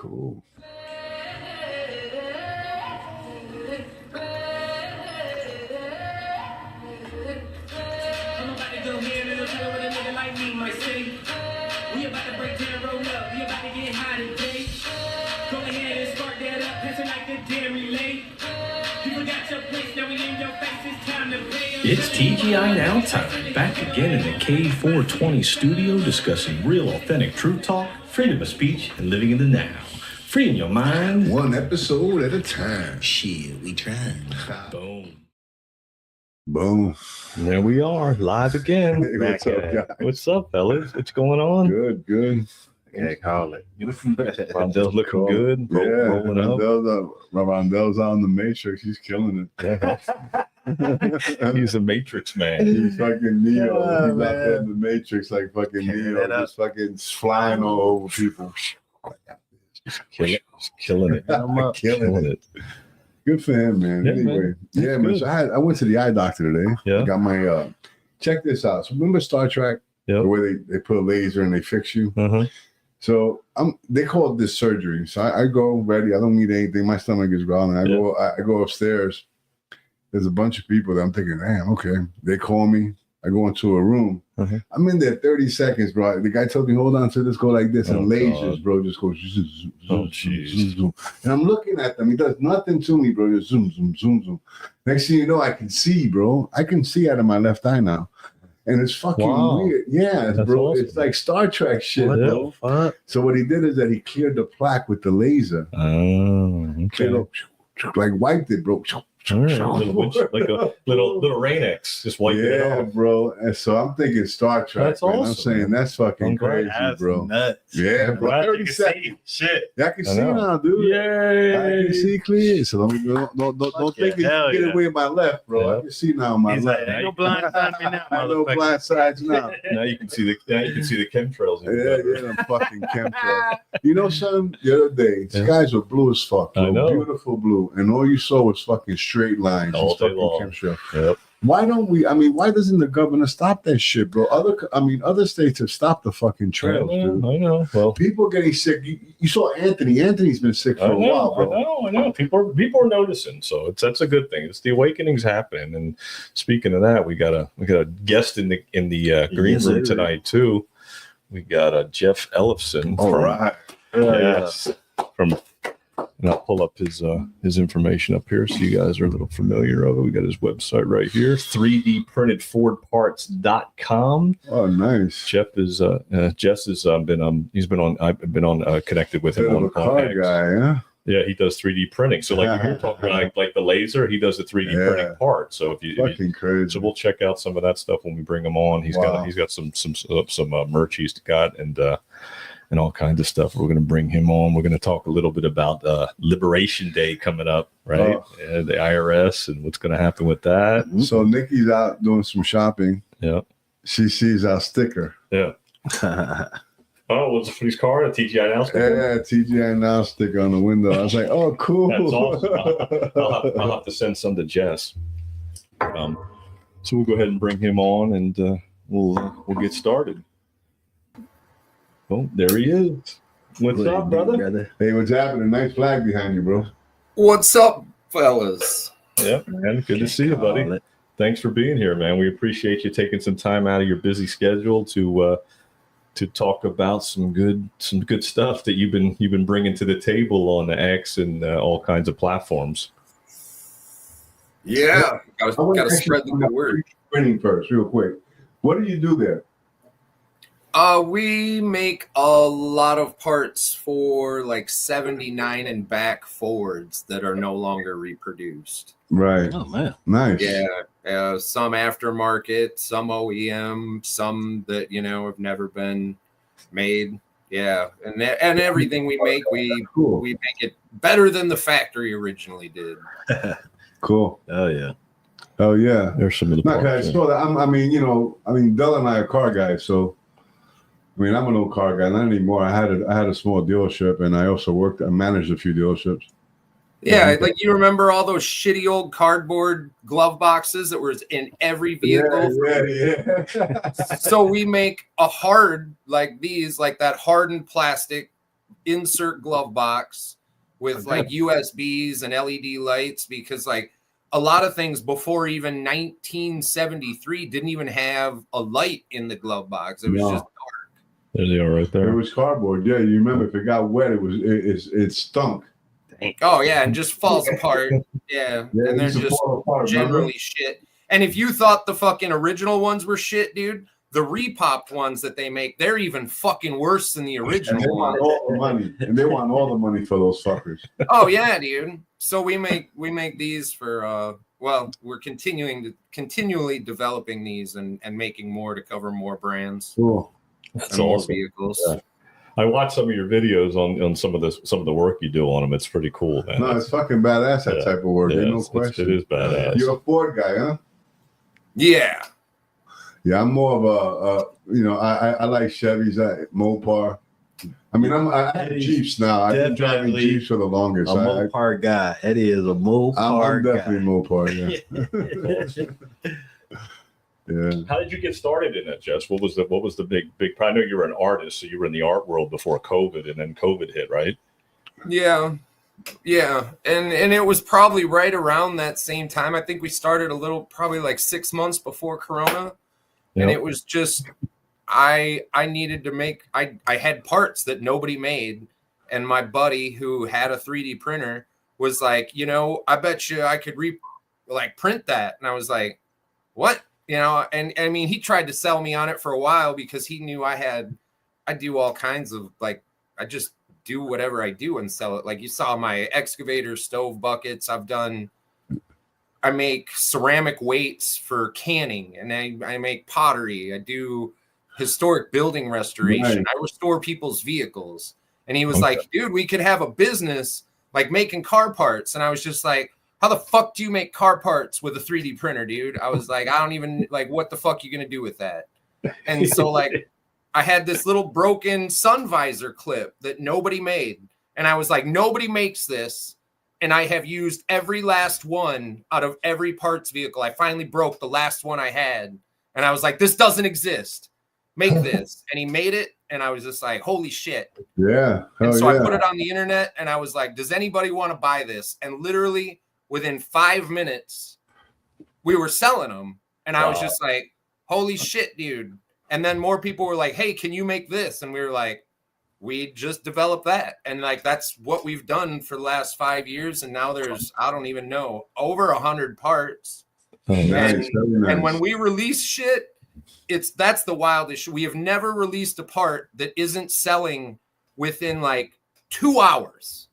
Cool. We about to break down, roll up. We about to get high today. Go ahead and spark that up. Pass it like a damn relay. You forgot your place. Now we in your face. It's time to pay. It's TGI Now time. Back again in the K420 studio discussing real, authentic truth talk, freedom of speech, and living in the now. Freeing your mind. One episode at a time. Shit, we trying. Boom. Boom. And there we are, live again. Hey, what's up, guys? What's up, fellas? What's going on? Good, good. Yeah, call it. You looking good? Rondell's looking good. Rolling up. Rondell's on the Matrix. He's killing it. He's a Matrix man. He's fucking Neo. Oh, He's out there man. in the Matrix like fucking Carrying Neo, it up. just fucking flying all over people. Killing it. Killing it. Good for him, man. Yeah, Anyway, man. yeah, man. Good. So I went to the eye doctor today. Yeah. I got my check this out. So remember Star Trek? Yep. Where they put a laser and they fix you. Uh-huh. So they call it this surgery. So I go ready. I don't need anything. My stomach is growling. I go upstairs. There's a bunch of people that I'm thinking, damn, okay. They call me. I go into a room. Uh-huh. I'm in there 30 seconds, bro. The guy told me, hold on to this, go like this. And Oh, lasers, God. bro, just go. Zoom, Oh, jeez. zoom. And I'm looking at them. He does nothing to me, bro. Just zoom, zoom, zoom, zoom. Next thing you know, I can see, bro. I can see out of my left eye now. And it's fucking weird. Yeah, That's bro. awesome. It's like Star Trek shit, What bro. the fuck? So what he did is that he cleared the plaque with the laser. Oh, okay. Like wiped it, bro. All right. Like a little Rain-X, just wiping it Yeah, off. bro. And so I'm thinking Star Trek. That's man. I'm awesome, saying man. that's fucking I'm glad. crazy, That's bro. nuts. Yeah, bro. Glad 30 you can seconds. see. Shit. Yeah, I can I see know. now, dude. Yay! I can see clear. So don't think you hell can get yeah. away with my left, bro. Yeah. I can see now my He's left. like, ain't no blind side me now, I know motherfucker. blind sides now. Now you can see the chemtrails. Yeah, I'm fucking chemtrails. You know, son, the other day, skies were blue as fuck, bro. I know. Beautiful blue. And all you saw was fucking straight lines. All and day fucking long. chemtrails. Yep. Why don't we? I mean, why doesn't the governor stop that shit, bro? Other states have stopped the fucking trails, dude. I know. Well, People getting sick. You saw Anthony. Anthony's been sick for a while, bro. I know. People are noticing, so that's a good thing. It's the awakening's happening. And speaking of that, we got a guest in the green Yes, room sir. tonight too. We got Jess Elofson. All right. Yes. And I'll pull up his information up here so you guys are a little familiar of it. We got his website right here, 3dprintedfordparts.com. Oh, nice. Jess has I've been on connected with him Bit of on a car X. guy, huh? Yeah, he does 3D printing. So like if you're talking like the laser, he does the 3D printing part. So if you Fucking crazy. so we'll check out some of that stuff when we bring him on. He's got some merch he's got and all kinds of stuff. We're going to bring him on. We're going to talk a little bit about Liberation Day coming up, right? And the I.R.S. and what's going to happen with that. So Nikki's out doing some shopping. Yeah. She sees our sticker. Yeah. Oh, what's for his car? A TGI Now sticker? Yeah, TGI Now sticker on the window. I was like, oh, cool. That's awesome. I'll have to send some to Jess. So we'll go ahead and bring him on, and we'll get started. Oh, there he is. What's up, brother? Hey, what's happening? Nice flag behind you, bro. What's up, fellas? Yeah, man. Good to see you, buddy. Thanks for being here, man. We appreciate you taking some time out of your busy schedule to talk about some good stuff that you've been bringing to the table on the X and all kinds of platforms. Yeah, gotta actually spread the good word. Printing first, real quick. What do you do there? We make a lot of parts for like 79 and back Fords that are no longer reproduced. Right. Oh, man. Nice. Yeah, some aftermarket, some OEM, some that have never been made. Yeah, and everything we make, we make it better than the factory originally did. Cool. Oh, yeah. Oh, yeah. There's some of the Not parts. guys. I mean, Dell and I are car guys, so I'm an old car guy, not anymore. I had a small dealership, and I also managed a few dealerships. Yeah, like you remember all those shitty old cardboard glove boxes that was in every vehicle? Yeah. So we make a hard like these, like that hardened plastic insert glove box with like USBs and LED lights, because like a lot of things before even 1973 didn't even have a light in the glove box. It was just dark. There they are right there. It was cardboard. Yeah, you remember if it got wet, it stunk. Oh yeah, and just falls apart. Yeah, Yeah, and they're it used to just fall apart, generally remember? shit. And if you thought the fucking original ones were shit, dude, the repopped ones that they make, they're even fucking worse than the And original they want ones. all the money, and they want all the money for those fuckers. Oh yeah, dude. So we make these for well, we're continually developing these and making more to cover more brands Cool. That's and more awesome. vehicles. Yeah. I watched some of your videos on some of the work you do on them. It's pretty cool, man. No, it's fucking badass, that type of work. Yeah, Ain't no it question. is badass. You're a Ford guy, huh? Yeah. Yeah, I'm more of I like Chevys, Mopar. I mean, I have Jeeps now. I've been driving Definitely Jeeps for the longest. A Mopar guy. Eddie is a Mopar I'm guy. definitely Mopar, yeah. Yeah. How did you get started in that, Jess? What was the big? I know you were an artist, so you were in the art world before COVID, and then COVID hit, right? Yeah. Yeah. And it was probably right around that same time. I think we started probably like 6 months before Corona. And it was just I needed to make I had parts that nobody made, and my buddy who had a 3D printer was like, I bet you I could print that. And I was like, what? And I mean, he tried to sell me on it for a while because he knew I do all kinds of I just do whatever I do and sell it. Like you saw my excavator stove buckets. I make ceramic weights for canning, and I make pottery. I do historic building restoration. Right. I restore people's vehicles. And he was like, dude, we could have a business like making car parts. And I was just like, how the fuck do you make car parts with a 3D printer, dude? I was like, I don't even what the fuck are you going to do with that? And so I had this little broken sun visor clip that nobody made. And I was like, nobody makes this. And I have used every last one out of every parts vehicle. I finally broke the last one I had. And I was like, this doesn't exist. Make this. And he made it. And I was just like, holy shit. Yeah. And so I put it on the internet and I was like, does anybody want to buy this? And literally within 5 minutes, we were selling them. And I was just like, holy shit, dude. And then more people were like, hey, can you make this? And we were like, we just developed that. And that's what we've done for the last 5 years. And now there's, I don't even know, over 100 parts. Nice. And when we release shit, that's the wildest shit. We have never released a part that isn't selling within 2 hours.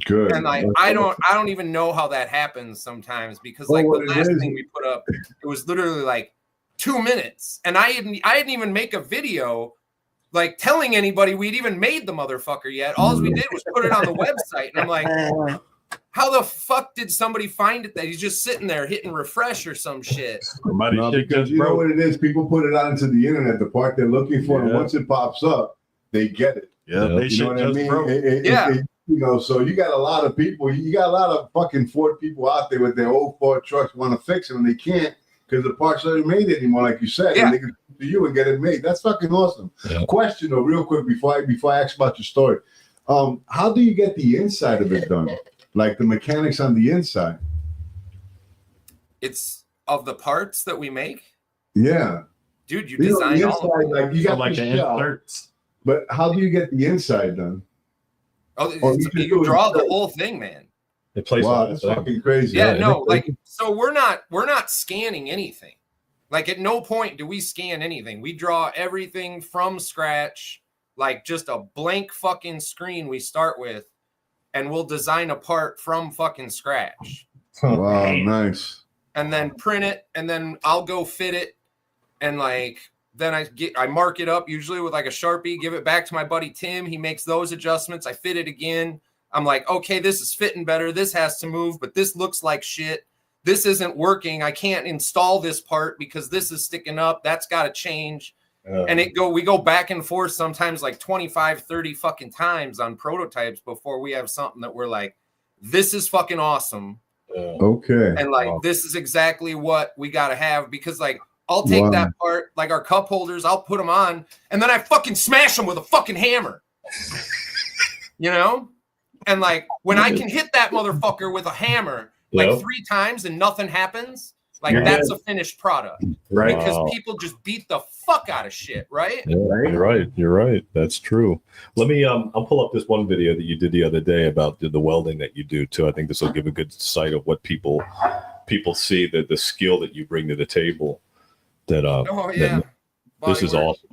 Good. And I don't even know how that happens sometimes, because the last thing we put up, it was literally 2 minutes. And I didn't even make a video telling anybody we'd even made the motherfucker yet. All we did was put it on the website. And I'm like, how the fuck did somebody find it that he's just sitting there hitting refresh or some shit? No, because you know what it is? People put it out into the internet, the part they're looking for, and once it pops up, they get it. Yeah, they You know what I mean? So you got a lot of people, you got a lot of fucking Ford people out there with their old Ford trucks want to fix them, and they can't because the parts aren't made anymore, like you said. And they can come to you and get it made. That's fucking awesome. Yeah. Question though, real quick, before I ask about your story, how do you get the inside of it done? Like the mechanics on the inside? It's of the parts that we make. Yeah, dude, you design all of them. You got the the inserts. but how do you get the inside done? You draw the whole thing, man. It plays that's fucking crazy. Yeah, no, so we're not scanning anything. At no point do we scan anything. We draw everything from scratch, just a blank fucking screen we start with, and we'll design a part from fucking scratch. Wow, nice. And then print it, and then I'll go fit it, and then I mark it up usually with a Sharpie, give it back to my buddy Tim. He makes those adjustments. I fit it again. I'm like, okay, this is fitting better. This has to move, but this looks like shit. This isn't working. I can't install this part because this is sticking up. That's got to change. And we go back and forth sometimes 25, 30 fucking times on prototypes before we have something that we're like, this is fucking awesome. Okay. And this is exactly what we got to have, because I'll take that part, our cup holders, I'll put them on, and then I fucking smash them with a fucking hammer. you know? And like when I can hit that motherfucker with a hammer like 3 times and nothing happens, like that's a finished product. Right. Because people just beat the fuck out of shit, right? Yeah, you're right. That's true. Let me I'll pull up this one video that you did the other day about the welding that you do too. I think this will give a good sight of what people see, that the skill that you bring to the table. That this is awesome.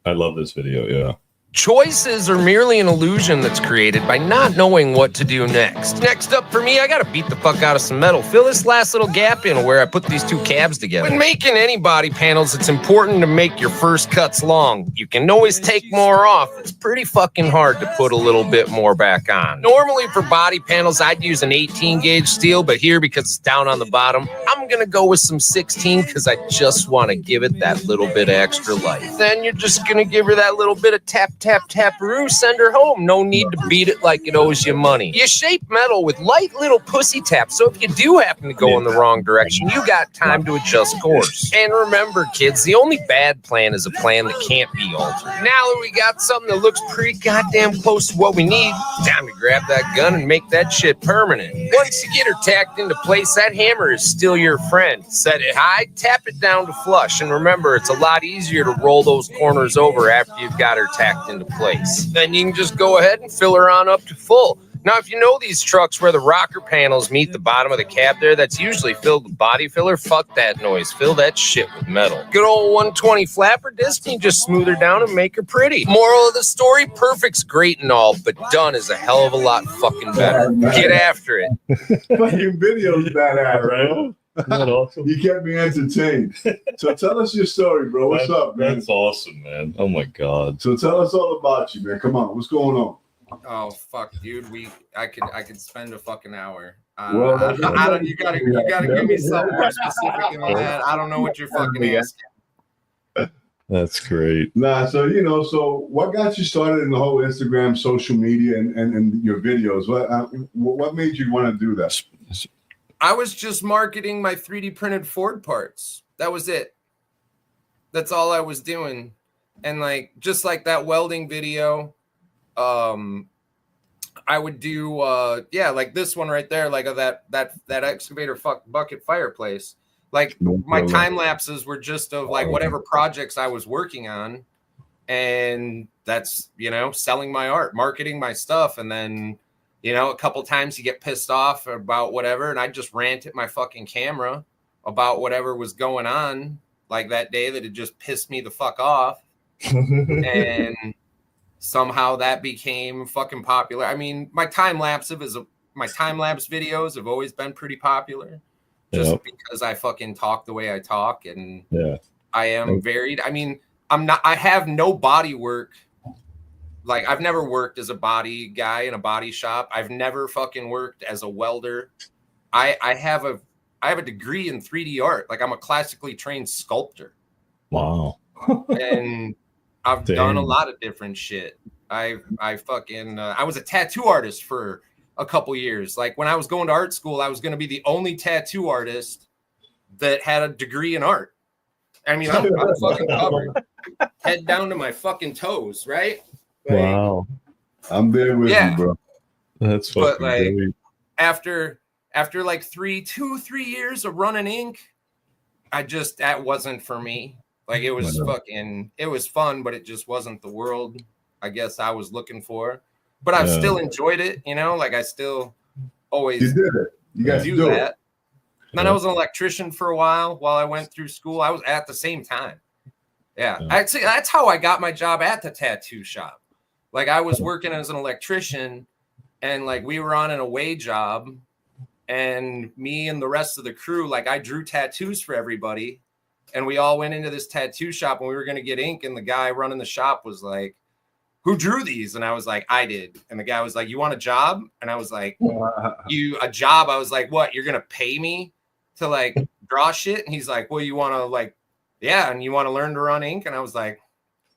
I love this video. Yeah. Choices are merely an illusion that's created by not knowing what to do next. Next up for me, I gotta beat the fuck out of some metal. Fill this last little gap in where I put these 2 cabs together. When making any body panels, it's important to make your first cuts long. You can always take more off. It's pretty fucking hard to put a little bit more back on. Normally for body panels, I'd use an 18 gauge steel, but here, because it's down on the bottom, I'm gonna go with some 16 because I just want to give it that little bit of extra life. Then you're just gonna give her that little bit of tap, taparoo, send her home. No need to beat it like it owes you money. You shape metal with light little pussy taps, so if you do happen to go in the wrong direction, you got time to adjust course. And remember, kids, the only bad plan is a plan that can't be altered. Now that we got something that looks pretty goddamn close to what we need, time to grab that gun and make that shit permanent. Once you get her tacked into place, that hammer is still your friend. Set it high, tap it down to flush, and remember, it's a lot easier to roll those corners over after you've got her tacked into place. Then you can just go ahead and fill her on up to full. Now, if you know these trucks where the rocker panels meet the bottom of the cab there, that's usually filled with body filler. Fuck that noise. Fill that shit with metal. Good old 120 flapper disc, you just smooth her down and make her pretty. Moral of the story, perfect's great and all, but done is a hell of a lot fucking better. Get after it. Fucking videos that right? Awesome. You kept me entertained. So tell us your story, bro. What's up, man? That's awesome, man. Oh my God. So tell us all about you, man. Come on, what's going on? Oh fuck, dude. I could spend a fucking hour. Well, I don't. You gotta give me something more specific than that. I don't know what you're fucking asking. That's great. Nah, so so what got you started in the whole Instagram, social media, and your videos? What made you want to do that? I was just marketing my 3D printed Ford parts. That was it. That's all I was doing. And like, just like that welding video, I would do, like this one right there, like that excavator bucket fireplace. Like my time lapses were just of like whatever projects I was working on. And that's, selling my art, marketing my stuff. And then, a couple times you get pissed off about whatever, and I just rant at my fucking camera about whatever was going on, like that day that it just pissed me the fuck off. And somehow that became fucking popular. I mean, my time lapse videos have always been pretty popular, just because I fucking talk the way I talk, and I am varied. I mean, I have no body work. Like, I've never worked as a body guy in a body shop. I've never fucking worked as a welder. I have a degree in 3D art. Like, I'm a classically trained sculptor. Wow. And I've done a lot of different shit. I was a tattoo artist for a couple years. Like, when I was going to art school, I was going to be the only tattoo artist that had a degree in art. I mean, I'm fucking covered, head down to my fucking toes, right? Like, wow. I'm there with you, bro. That's fucking great. After like 2-3 years of running ink, that wasn't for me. Like, it was it was fun, but it just wasn't the world I guess I was looking for. But I've still enjoyed it, like I still always you did it. You guys do that. And then I was an electrician for a while I went through school. I was at the same time. Actually, that's how I got my job at the tattoo shop. Like, I was working as an electrician, and like we were on an away job, and me and the rest of the crew, like, I drew tattoos for everybody, and we all went into this tattoo shop and we were going to get ink, and the guy running the shop was like, "Who drew these?" And I was like, "I did." And the guy was like, "You want a job?" And I was like, a job? I was like, "What? You're going to pay me to like draw shit?" And he's like, "Well, you want to like, yeah, and you want to learn to run ink?" And I was like,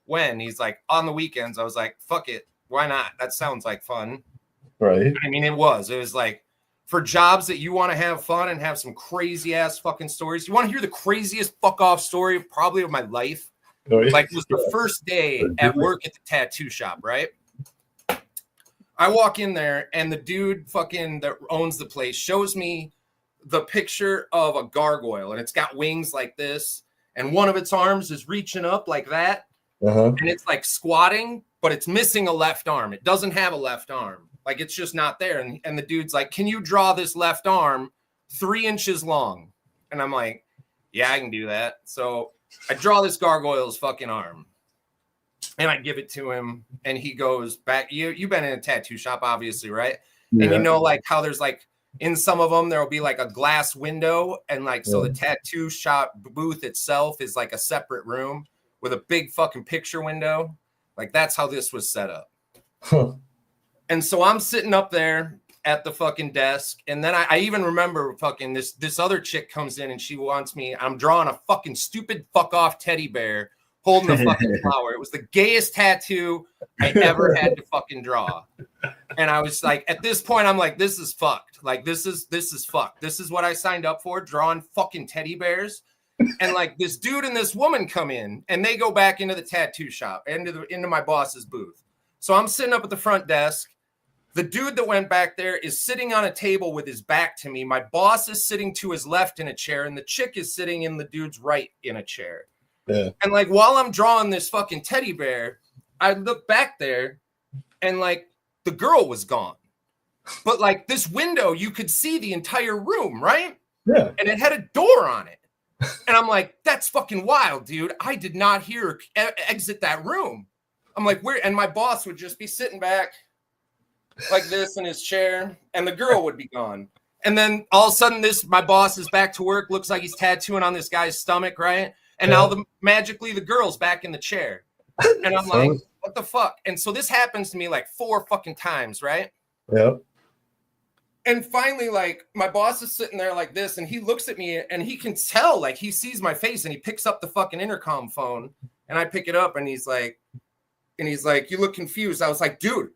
"When?" He's like, "On the weekends." I was like, "Fuck it. Why not? That sounds like fun." Right. I mean, it was like, for jobs that you want to have fun and have some crazy ass fucking stories. You want to hear the craziest fuck off story probably of my life? Like, it was the first day at work at the tattoo shop, right? I walk in there and the dude fucking that owns the place shows me the picture of a gargoyle, and it's got wings like this, and one of its arms is reaching up like that, and it's like squatting, but it's missing a left arm. It doesn't have a left arm. Like, it's just not there. And the dude's like, can you draw this left arm 3 inches long? And I'm like, yeah, I can do that. So I draw this gargoyle's fucking arm. And I give it to him, and he goes back. You've been in a tattoo shop, obviously, right? Yeah. And you know, like, how there's like in some of them there will be like a glass window, and like so the tattoo shop booth itself is like a separate room with a big fucking picture window. Like, that's how this was set up. And so I'm sitting up there at the fucking desk, and then I even remember fucking this other chick comes in, and she wants me. I'm drawing a fucking stupid fuck off teddy bear holding a fucking flower. It was the gayest tattoo I ever had to fucking draw. And I was like, at this point, I'm like, this is fucked. Like, this is fucked. This is what I signed up for, drawing fucking teddy bears. And like, this dude and this woman come in, and they go back into the tattoo shop, into my boss's booth. So I'm sitting up at the front desk. The dude that went back there is sitting on a table with his back to me. My boss is sitting to his left in a chair, and the chick is sitting in the dude's right in a chair. Yeah. And like, while I'm drawing this fucking teddy bear, I look back there, and like, the girl was gone. But like, this window, you could see the entire room, right? Yeah. And it had a door on it. And I'm like, that's fucking wild, dude. I did not hear her exit that room. I'm like, where? And my boss would just be sitting back like this in his chair, and the girl would be gone. And then all of a sudden, my boss is back to work. Looks like he's tattooing on this guy's stomach, right? And now magically the girl's back in the chair. And I'm like, what the fuck? And so this happens to me like 4 fucking times, right? Yep. And finally, like, my boss is sitting there like this, and he looks at me, and he can tell, like, he sees my face, and he picks up the fucking intercom phone, and I pick it up, and he's like, you look confused. I was like, dude,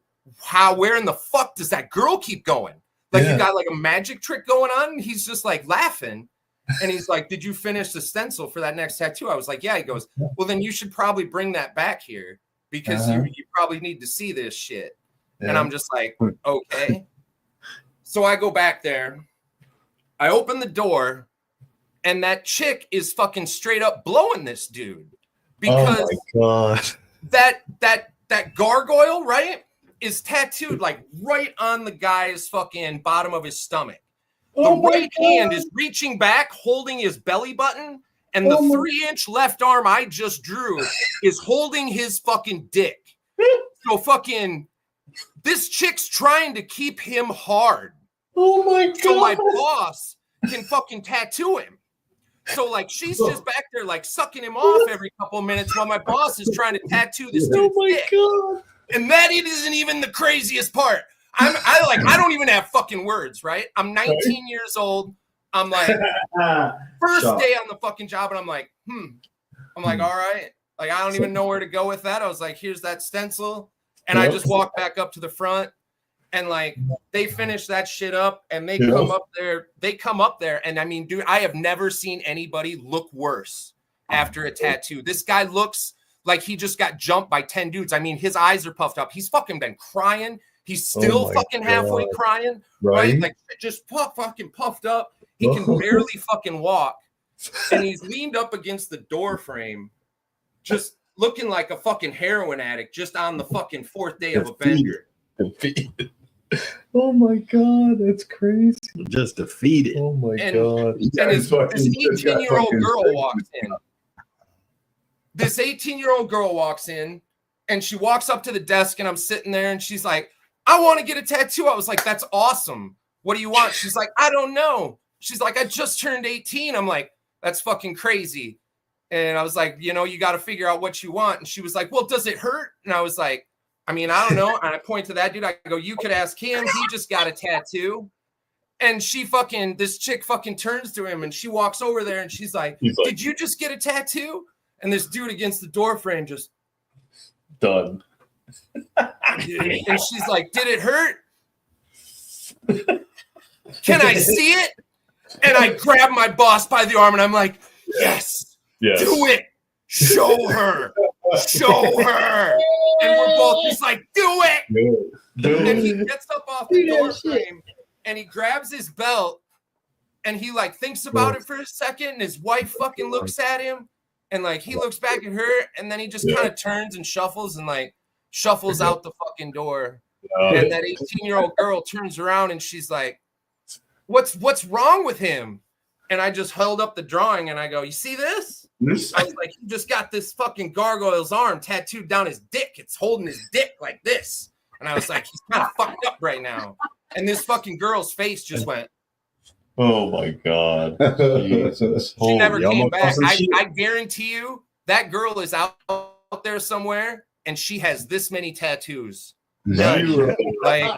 where in the fuck does that girl keep going? Like, you got like a magic trick going on? And he's just like laughing. And he's like, did you finish the stencil for that next tattoo? I was like, yeah. He goes, well, then you should probably bring that back here, because you probably need to see this shit. Yeah. And I'm just like, okay. So I go back there. I open the door, and that chick is fucking straight up blowing this dude. Because that gargoyle, right, is tattooed like right on the guy's fucking bottom of his stomach. The right hand is reaching back, holding his belly button, and the 3-inch left arm I just drew is holding his fucking dick. So fucking, this chick's trying to keep him hard. Oh my God. So my boss can fucking tattoo him. So like, she's just back there like sucking him off every couple of minutes while my boss is trying to tattoo this dude's dick. God. And that isn't even the craziest part. I don't even have fucking words, right? I'm 19 years old. I'm like, first day on the fucking job, and I'm like, all right. Like, I don't even know where to go with that. I was like, here's that stencil. And I just walk back up to the front, and like, they finish that shit up, and they come up there. And I mean, dude, I have never seen anybody look worse after a tattoo. This guy looks like he just got jumped by 10 dudes. I mean, his eyes are puffed up. He's fucking been crying. He's still fucking halfway crying, right? Like, just fucking puffed up. He can barely fucking walk. And he's leaned up against the door frame, just looking like a fucking heroin addict, just on the fucking 4th day of a bender. Oh my God, that's crazy. Just defeated. Oh my God. And this 18-year-old girl walks in. This 18-year-old girl walks in, and she walks up to the desk, and I'm sitting there, and she's like, I want to get a tattoo. I was like, that's awesome. What do you want? She's like, I don't know. She's like, I just turned 18. I'm like, that's fucking crazy. And I was like, you got to figure out what you want. And she was like, well, does it hurt? And I was like, I mean, I don't know. And I point to that dude. I go, you could ask him. He just got a tattoo. And this chick fucking turns to him, and she walks over there, and she's like, did you just get a tattoo? And this dude against the door frame just done. And she's like, did it hurt? Can I see it? And I grab my boss by the arm, and I'm like, yes. Do it. Show her. And we're both just like, do it. And he gets up off the door frame and he grabs his belt and he like thinks about it for a second and his wife fucking looks at him and like he looks back at her and then he just kind of turns and shuffles out the fucking door. And that 18-year-old girl turns around and she's like, what's wrong with him? And I just held up the drawing and I go, you see this? I was like, he just got this fucking gargoyle's arm tattooed down his dick. It's holding his dick like this. And I was like, he's kind of fucked up right now. And this fucking girl's face just went. Oh my God. Jesus. She never came back. I guarantee you that girl is out there somewhere and she has this many tattoos. Zero. Like,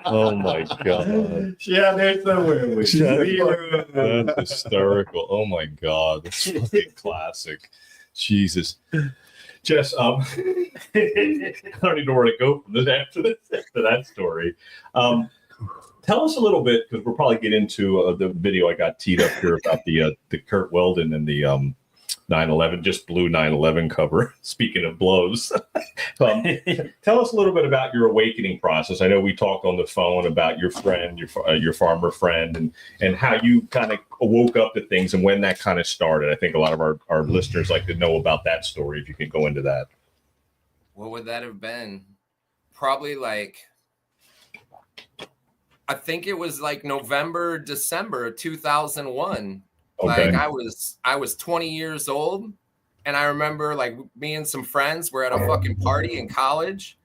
Oh my God. Yeah, there's somewhere. That's hysterical. Oh my God. That's fucking classic. Jesus. Jess, I don't even know where to go from this after that story. Tell us a little bit, because we'll probably get into the video I got teed up here about the Kurt Weldon and the 9/11, just blue 9/11 cover. Speaking of blows, tell us a little bit about your awakening process. I know we talked on the phone about your friend, your farmer friend, and how you kind of woke up to things and when that kind of started. I think a lot of our listeners like to know about that story. If you can go into that. what would that have been? Probably like, I think it was like November, December of 2001. Okay. Like I was 20 years old, and I remember like me and some friends were at a fucking party in college,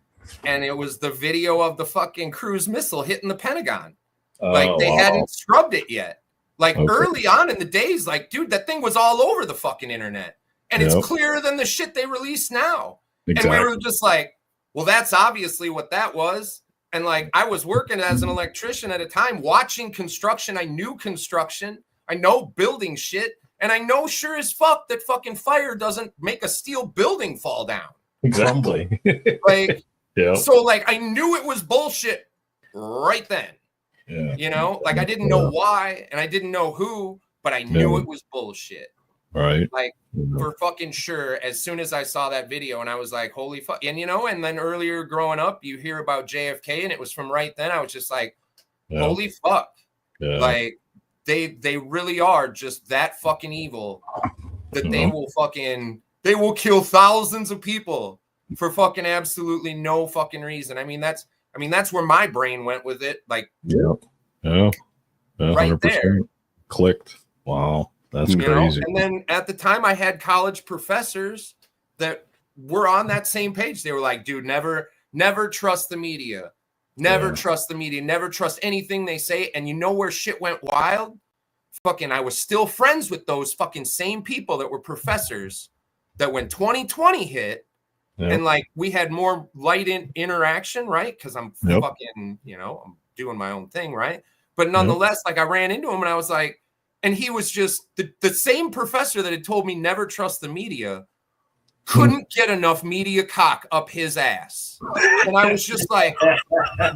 and it was the video of the fucking cruise missile hitting the Pentagon. Like they hadn't scrubbed it yet. Like early on in the days, like, dude, that thing was all over the fucking internet, and it's clearer than the shit they release now. Exactly. And we were just like, well, that's obviously what that was. And like, I was working as an electrician at a time, watching construction. I knew construction. I know building shit. And I know sure as fuck that fucking fire doesn't make a steel building fall down. Exactly. Like, Yeah. so like, I knew it was bullshit right then. Yeah. You know, like I didn't know why and I didn't know who, but I knew it was bullshit. Right. Like, for fucking sure, as soon as I saw that video and I was like, holy fuck. And you know, and then earlier growing up, you hear about JFK and it was from right then. I was just like, holy fuck. Yeah. Like, they really are just that fucking evil that they will kill thousands of people for fucking absolutely no fucking reason. I mean, that's where my brain went with it. Like, yeah. 100% there. Clicked. Wow. That's crazy. And then at the time I had college professors that were on that same page. They were like, dude, never trust the media. Never trust the media. Never trust anything they say. And you know where shit went wild? Fucking, I was still friends with those fucking same people that were professors that when 2020 hit and like we had more light interaction, right? Because I'm fucking, I'm doing my own thing, right? But nonetheless, like I ran into him and I was like, and he was just the same professor that had told me never trust the media couldn't get enough media cock up his ass. And I was just like,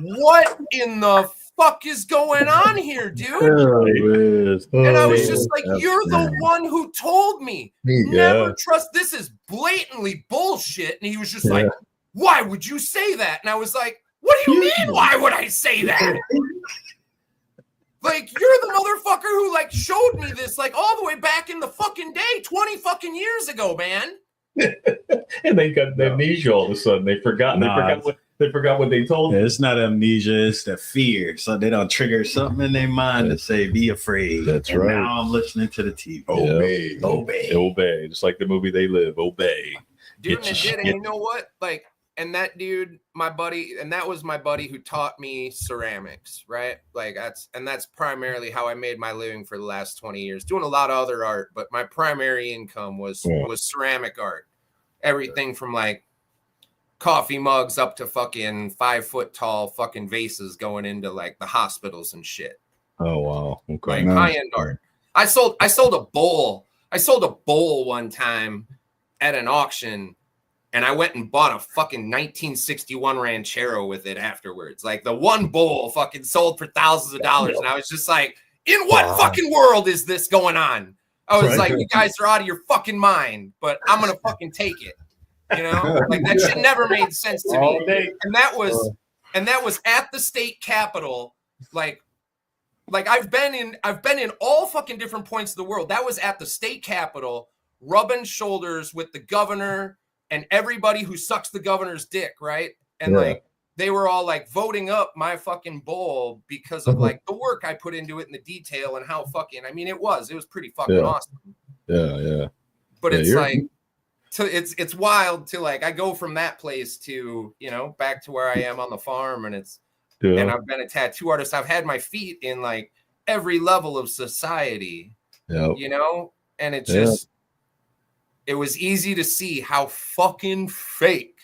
what in the fuck is going on here, dude? And I was just like, you're the one who told me never trust. This is blatantly bullshit. And he was just like, why would you say that? And I was like, what do you mean? Why would I say that? Like, you're the motherfucker who like showed me this like all the way back in the fucking day, 20 fucking years ago, man. And they got amnesia all of a sudden. They forgot what they told me. It's not amnesia, it's the fear. So they don't trigger something in their mind to say, be afraid. That's and right. Now I'm listening to the TV. Obey. Just like the movie They Live. Obey. Dude, and you know what? Like, and that dude, my buddy, and that was my buddy who taught me ceramics, right? Like that's primarily how I made my living for the last 20 years, doing a lot of other art, but my primary income was ceramic art. Everything from like coffee mugs up to fucking 5 foot tall fucking vases going into like the hospitals and shit. Oh wow. Okay. Like high-end art. I sold a bowl. I sold a bowl one time at an auction. And I went and bought a fucking 1961 Ranchero with it afterwards. Like the one bowl fucking sold for thousands of dollars. And I was just like, in what fucking world is this going on? I was like, you guys are out of your fucking mind, but I'm going to fucking take it. You know, like that shit never made sense to me. And that was And that was at the state capitol. Like I've been in all fucking different points of the world. That was at the state capitol, rubbing shoulders with the governor and everybody who sucks the governor's dick, right? And like they were all like voting up my fucking bowl because of like the work I put into it and the detail and how fucking, I mean, it was pretty fucking awesome. Yeah. But it's like, it's wild to like, I go from that place to, you know, back to where I am on the farm, and and I've been a tattoo artist. I've had my feet in like every level of society, you know, and it just, it was easy to see how fucking fake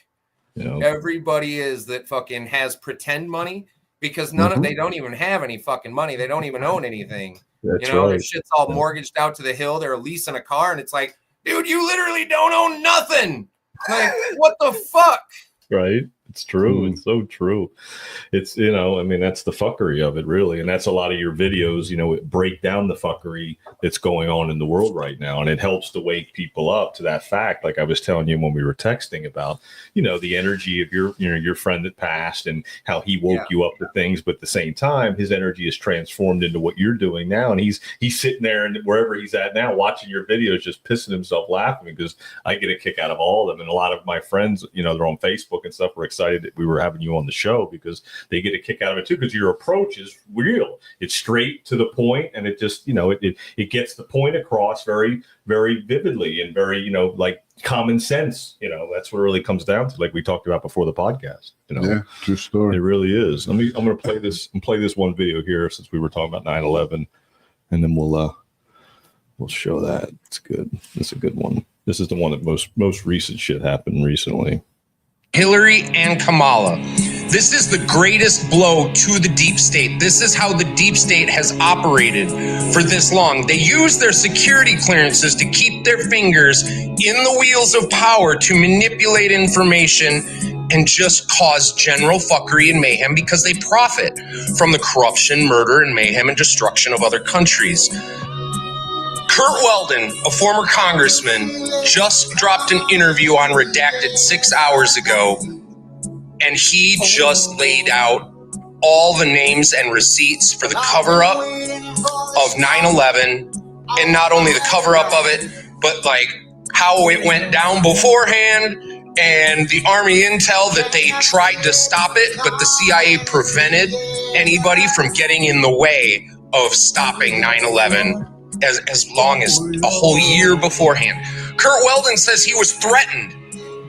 everybody is that fucking has pretend money, because they don't even have any fucking money. They don't even own anything. That's you know, right. their shit's all mortgaged out to the hill. They're leasing a car, and it's like, dude, you literally don't own nothing. Like, what the fuck? Right. It's true. It's so true. It's, you know, I mean, that's the fuckery of it, really. And that's a lot of your videos, you know, break down the fuckery that's going on in the world right now. And it helps to wake people up to that fact. Like I was telling you when we were texting about, you know, the energy of your friend that passed and how he woke you up to things. But at the same time, his energy is transformed into what you're doing now. And he's sitting there and wherever he's at now, watching your videos, just pissing himself laughing, because I get a kick out of all of them. And a lot of my friends, you know, they're on Facebook and stuff, were excited that we were having you on the show, because they get a kick out of it too, because your approach is real. It's straight to the point, and it just, you know, it gets the point across very, very vividly and very, you know, like common sense. You know, that's what it really comes down to, like we talked about before the podcast. You know, true story. It really is. I'm going to play this one video here, since we were talking about 9/11, and then we'll show that. It's good. It's a good one. This is the one that most recent shit happened recently. Hillary and Kamala. This is the greatest blow to the deep state. This is how the deep state has operated for this long. They use their security clearances to keep their fingers in the wheels of power to manipulate information and just cause general fuckery and mayhem, because they profit from the corruption, murder, and mayhem and destruction of other countries. Kurt Weldon, a former congressman, just dropped an interview on Redacted 6 hours ago, and he just laid out all the names and receipts for the cover-up of 9/11, and not only the cover-up of it, but like how it went down beforehand, and the Army intel that they tried to stop it, but the CIA prevented anybody from getting in the way of stopping 9/11 as long as a whole year beforehand. Kurt Weldon says he was threatened.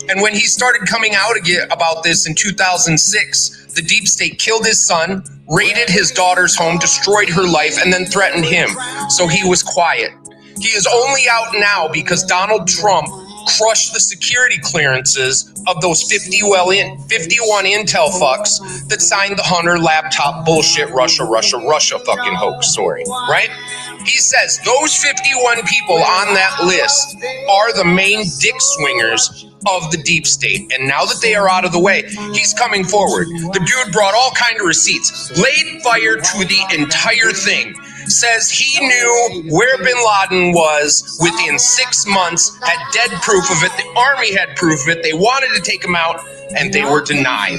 And when he started coming out again about this in 2006, the deep state killed his son, raided his daughter's home, destroyed her life, and then threatened him. So he was quiet. He is only out now because Donald Trump crushed the security clearances of those 51 intel fucks that signed the Hunter laptop bullshit Russia fucking hoax story, right? He says those 51 people on that list are the main dick swingers of the deep state. And now that they are out of the way, he's coming forward. The dude brought all kind of receipts, laid fire to the entire thing, says he knew where bin Laden was within 6 months, had dead proof of it. The Army had proof of it. They wanted to take him out, and they were denied.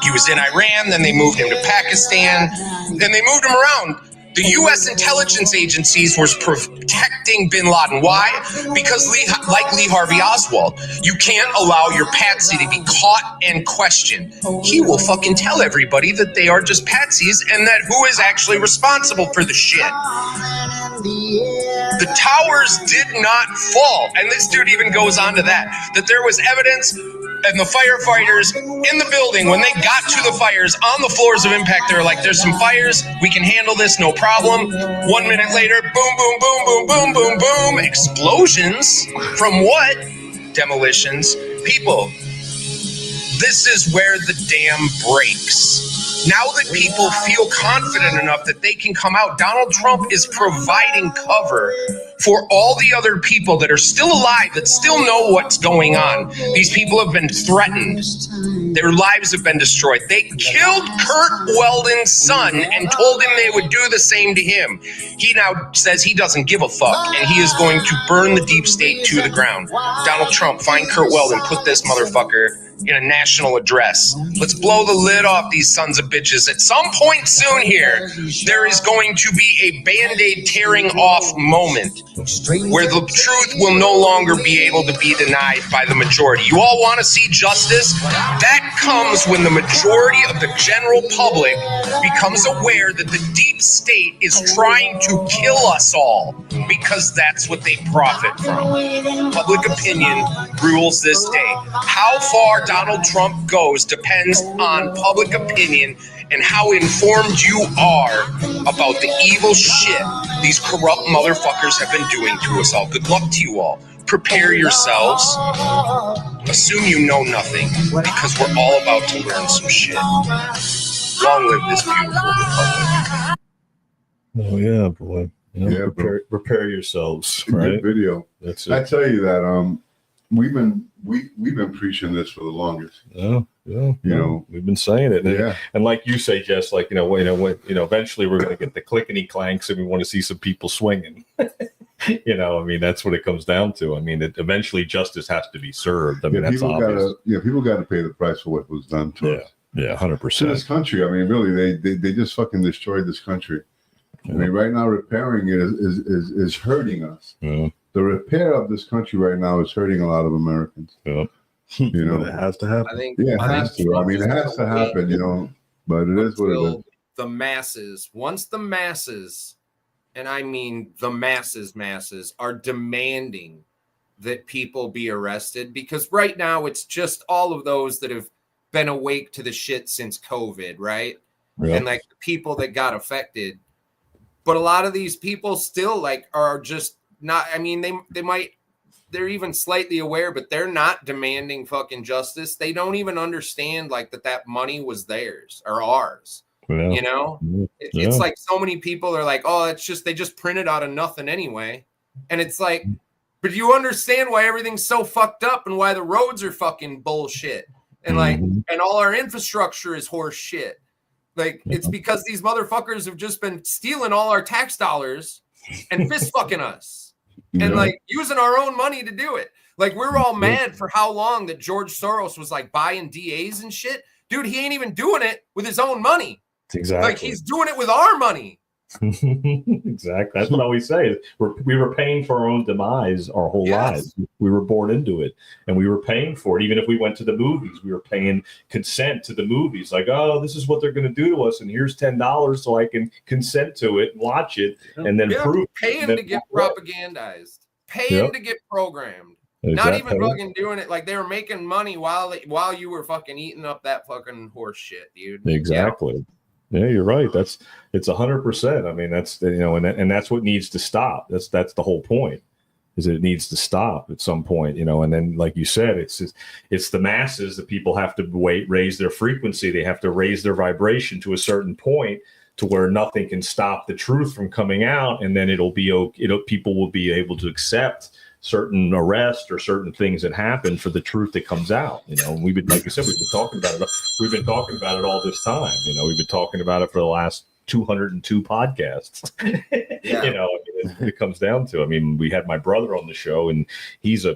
He was in Iran, then they moved him to Pakistan, then they moved him around. The U.S. intelligence agencies were protecting bin Laden. Why? Because like Lee Harvey Oswald, you can't allow your patsy to be caught and questioned. He will fucking tell everybody that they are just patsies and that who is actually responsible for the shit. The towers did not fall. And this dude even goes on to that there was evidence. And the firefighters in the building, when they got to the fires on the floors of impact, they were like, there's some fires. We can handle this. No problem. 1 minute later, boom, boom, boom, boom, boom, boom, boom. Explosions. From what? Demolitions. People, this is where the dam breaks. Now that people feel confident enough that they can come out, Donald Trump is providing cover for all the other people that are still alive, that still know what's going on. These people have been threatened. Their lives have been destroyed. They killed Kurt Weldon's son and told him they would do the same to him. He now says he doesn't give a fuck, and he is going to burn the deep state to the ground. Donald Trump, find Kurt Weldon, put this motherfucker in a national address. Let's blow the lid off these sons of bitches. At some point soon here, there is going to be a Band-Aid tearing off moment where the truth will no longer be able to be denied by the majority. You all want to see justice? That comes when the majority of the general public becomes aware that the deep state is trying to kill us all because that's what they profit from. Public opinion rules this day. How far Donald Trump goes depends on public opinion and how informed you are about the evil shit these corrupt motherfuckers have been doing to us all. Good luck to you all. Prepare yourselves. Assume you know nothing, because we're all about to learn some shit. Long live this beautiful republic. Oh yeah, boy. Yeah, prepare yourselves. Good Right. video. That's I it. tell you that we've been preaching this for the longest. Yeah. You know, we've been saying it. Yeah. And like you say, Jess, like, eventually we're going to get the clickety clanks and we want to see some people swinging. I mean, that's what it comes down to. I mean, eventually justice has to be served. I mean, that's obvious. People got to pay the price for what was done to us. Yeah, 100%. To this country. I mean, really, they just fucking destroyed this country. I mean, right now repairing it is hurting us. Yeah. The repair of this country right now is hurting a lot of Americans. Yeah. It has to happen. I think it has to. I mean, it has to happen. But it is what it is. The masses, once the masses, and I mean the masses are demanding that people be arrested, because right now it's just all of those that have been awake to the shit since COVID, right? Yeah. And like the people that got affected. But a lot of these people still like are just not, I mean, they're even slightly aware, but they're not demanding fucking justice. They don't even understand like that money was theirs or ours. Yeah. It's like so many people are like, oh, it's just, they just printed out of nothing anyway. And it's like, but you understand why everything's so fucked up and why the roads are fucking bullshit. And like, and all our infrastructure is horse shit. Like, it's because these motherfuckers have just been stealing all our tax dollars and fist fucking us and like using our own money to do it. Like, we're all mad for how long that George Soros was like buying DAs and shit. Dude, he ain't even doing it with his own money. Exactly. Like, he's doing it with our money. Exactly. That's what I always say. We were paying for our own demise our whole lives. We were born into it, and we were paying for it. Even if we went to the movies, we were paying consent to the movies. Like, oh, this is what they're going to do to us, and here's $10 so I can consent to it, watch it, and then prove. Paying to get propagandized, paying to get programmed. Not even fucking doing it. Like, they were making money while you were fucking eating up that fucking horse shit, dude. Exactly. Yeah, you're right. It's 100%. I mean, that's, and that's what needs to stop. That's the whole point, is it needs to stop at some point, and then, like you said, it's the masses that people have to raise their frequency. They have to raise their vibration to a certain point to where nothing can stop the truth from coming out. And then people will be able to accept certain arrests or certain things that happen for the truth that comes out. And we've been, like you said, we've been talking about it. We've been talking about it all this time. We've been talking about it for the last 202 podcasts. It comes down to, I mean, we had my brother on the show, and he's a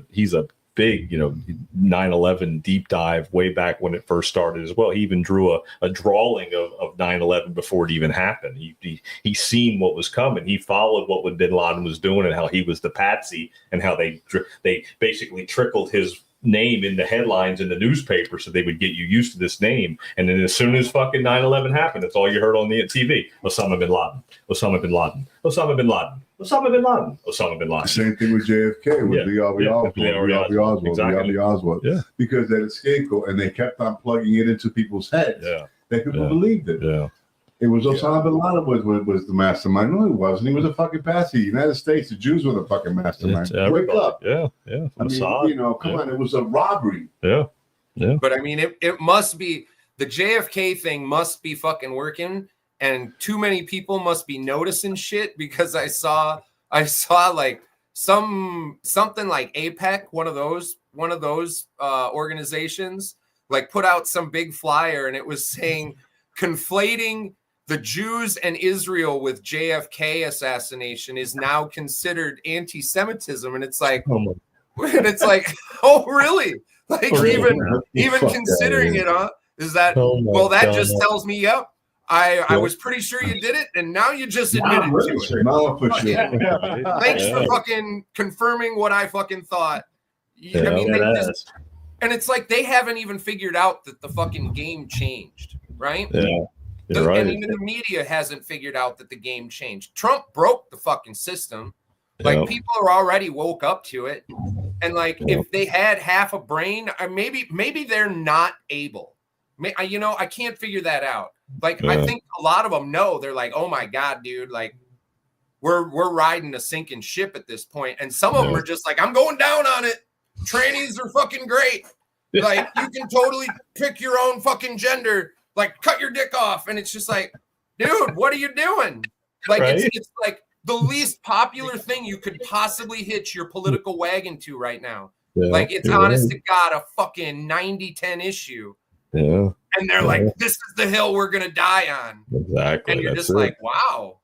big, 9/11 deep dive way back when it first started as well. He even drew a drawing of 9/11 before it even happened. He seen what was coming. He followed what bin Laden was doing and how he was the patsy, and how they basically trickled his name in the headlines in the newspaper so they would get you used to this name. And then as soon as fucking 9/11 happened, that's all you heard on the TV. Osama bin Laden, Osama bin Laden, Osama bin Laden, Osama bin Laden, Osama bin Laden. Same thing with JFK, with Lee Harvey Oswald. Yeah. Because that scapegoat, and they kept on plugging it into people's heads. Yeah. That people believed it. Yeah. It was Osama bin Laden was the mastermind. No, he wasn't. He was a fucking patsy. United States, the Jews were the fucking mastermind. Wake up. Yeah. I mean, come on. It was a robbery. Yeah. But I mean, it must be, the JFK thing must be fucking working, and too many people must be noticing shit, because I saw like something like APEC, one of those organizations, like put out some big flyer, and it was saying conflating the Jews and Israel with JFK assassination is now considered anti-Semitism. And it's like, oh, really? Like Oh, really? even Fuck considering that, it, huh? Is that Oh my well? That God. just tells me, yep. I Yeah. was pretty sure you did it, and now you just Now admitted I'm really to it. sure. No, for sure. Thanks Yeah. for fucking confirming what I fucking thought. Yeah. I mean, they Dead just, ass. and it's like they haven't even figured out that the fucking game changed, right? Yeah. You're And right. even the media hasn't figured out that the game changed. Trump broke the fucking system. Like Yep. people are already woke up to it, and like Yep. if they had half a brain, maybe they're not able. I can't figure that out. Like I Yeah. think a lot of them know. They're like, oh my god, dude, like we're riding a sinking ship at this point, and some of them Yeah. are just like, I'm going down on it. Trannies are fucking great. Like you can totally pick your own fucking gender. Like cut your dick off, and it's just like, dude, what are you doing? Like Right? it's like the least popular thing you could possibly hitch your political wagon to right now. Yeah. Like it's You're honest right. to God a fucking 90-10 issue. Yeah. And they're Yeah. like, this is the hill we're gonna die on. Exactly. And you're That's just it. like, wow,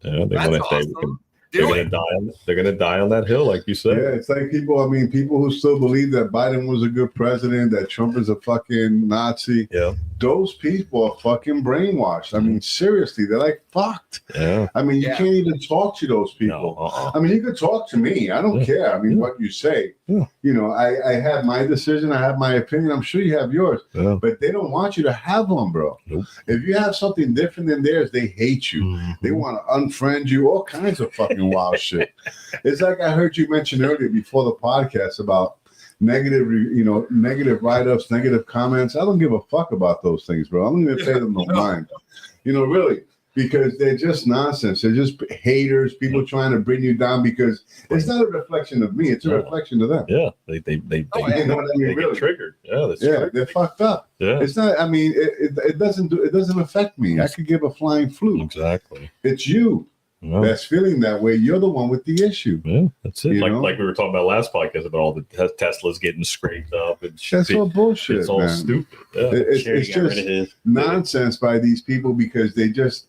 Yeah. that's awesome. They're Do gonna it. die. They're gonna die on that hill, like you said. Yeah, it's like people who still believe that Biden was a good president, that Trump is a fucking Nazi. Yeah. Those people are fucking brainwashed. I mean, seriously, they're like fucked. Yeah. I mean, you Yeah. can't even talk to those people. No. I mean, you could talk to me. I don't Yeah. care. I mean, Yeah. what you say. Yeah. You know, I have my decision. I have my opinion. I'm sure you have yours. Yeah. But they don't want you to have one, bro. Nope. If you have something different than theirs, they hate you. Mhm. They want to unfriend you, all kinds of fucking wild shit. It's like I heard you mention earlier before the podcast about negative write-ups, negative comments. I don't give a fuck about those things, bro. I don't even pay them no mind. Really, because they're just nonsense. They're just haters, people trying to bring you down because it's not a reflection of me. It's a reflection of them. Yeah. They Oh, yeah. You know what I mean? they get Really. triggered. Yeah. That's Yeah, true. they're fucked up. Yeah. It's not. I mean, it doesn't affect me. I could give a flying fluke. Exactly. It's you Yeah. that's feeling that way. You're the one with the issue. Yeah, that's it. You know? Like we were talking about last podcast about all the Teslas getting scraped up and That's all bullshit. It's all man. stupid. Yeah. It's Sherry got rid just of his. nonsense by these people because they just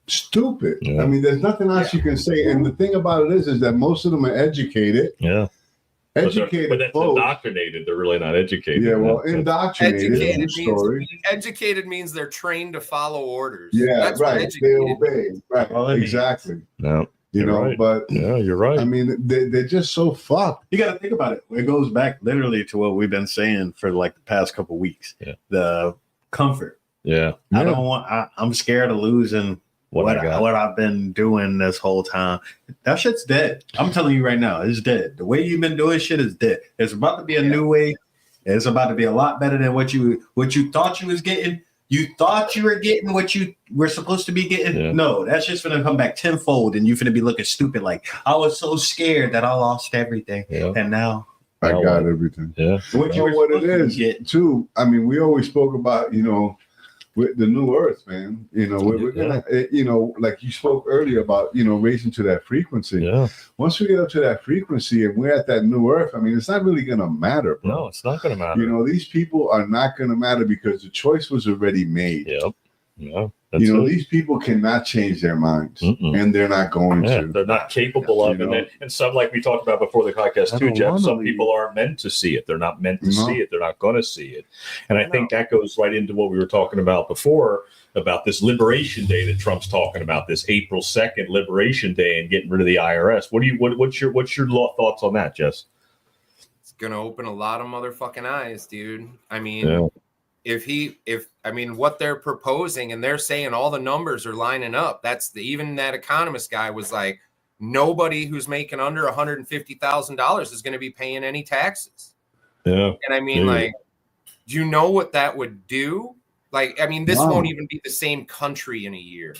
stupid. Yeah. I mean, there's nothing else you can say. And the thing about it is that most of them are educated. Yeah. Educated but that's folks. indoctrinated. They're really not educated. Yeah, well, That's- indoctrinated. Educated Story. means they're trained to follow orders. Yeah, That's what right. They educated obey. Right. Well, that means- Exactly. No. You You're know, right. but Yeah, you're right. I mean, they're just so fucked. You got to think about it. It goes back literally to what we've been saying for like the past couple weeks. Yeah. The comfort. yeah. I don't want. I'm scared of losing What I got. what I've been doing this whole time. That shit's dead. I'm telling you right now, it's dead. The way you've been doing shit is dead. It's about to be a new way. It's about to be a lot better than what you thought you was getting. You thought you were getting what you were supposed to be getting. Yeah. No, that's just gonna come back tenfold, and you're gonna be looking stupid. Like I was so scared that I lost everything, Yeah. and now I Oh, got well. everything. Yeah. what You know were what it supposed to is, get. too. I mean, we always spoke about, with the new earth, man. We're gonna, like you spoke earlier about, raising to that frequency. Yeah. Once we get up to that frequency and we're at that new earth, I mean, it's not really gonna matter, bro. No, it's not going to matter. These people are not gonna matter because the choice was already made. Yep. Yeah. That's it. These people cannot change their minds, Mm-mm. and they're not going Yeah, to. they're not capable of You it. know? And some, like we talked about before the podcast I too, don't Jeff, wanna some leave. people aren't meant to see it. They're not meant to No. see it. They're not going to see it. And I think that goes right into what we were talking about before, about this Liberation Day that Trump's talking about, this April 2nd Liberation Day and getting rid of the IRS. What's your thoughts on that, Jess? It's gonna open a lot of motherfucking eyes, dude. I mean, Yeah. what they're proposing, and they're saying all the numbers are lining up. Even that economist guy was like, nobody who's making under $150,000 is going to be paying any taxes. Yeah. And I mean, Yeah. like, do you know what that would do? Like, I mean, this Wow. won't even be the same country in a year,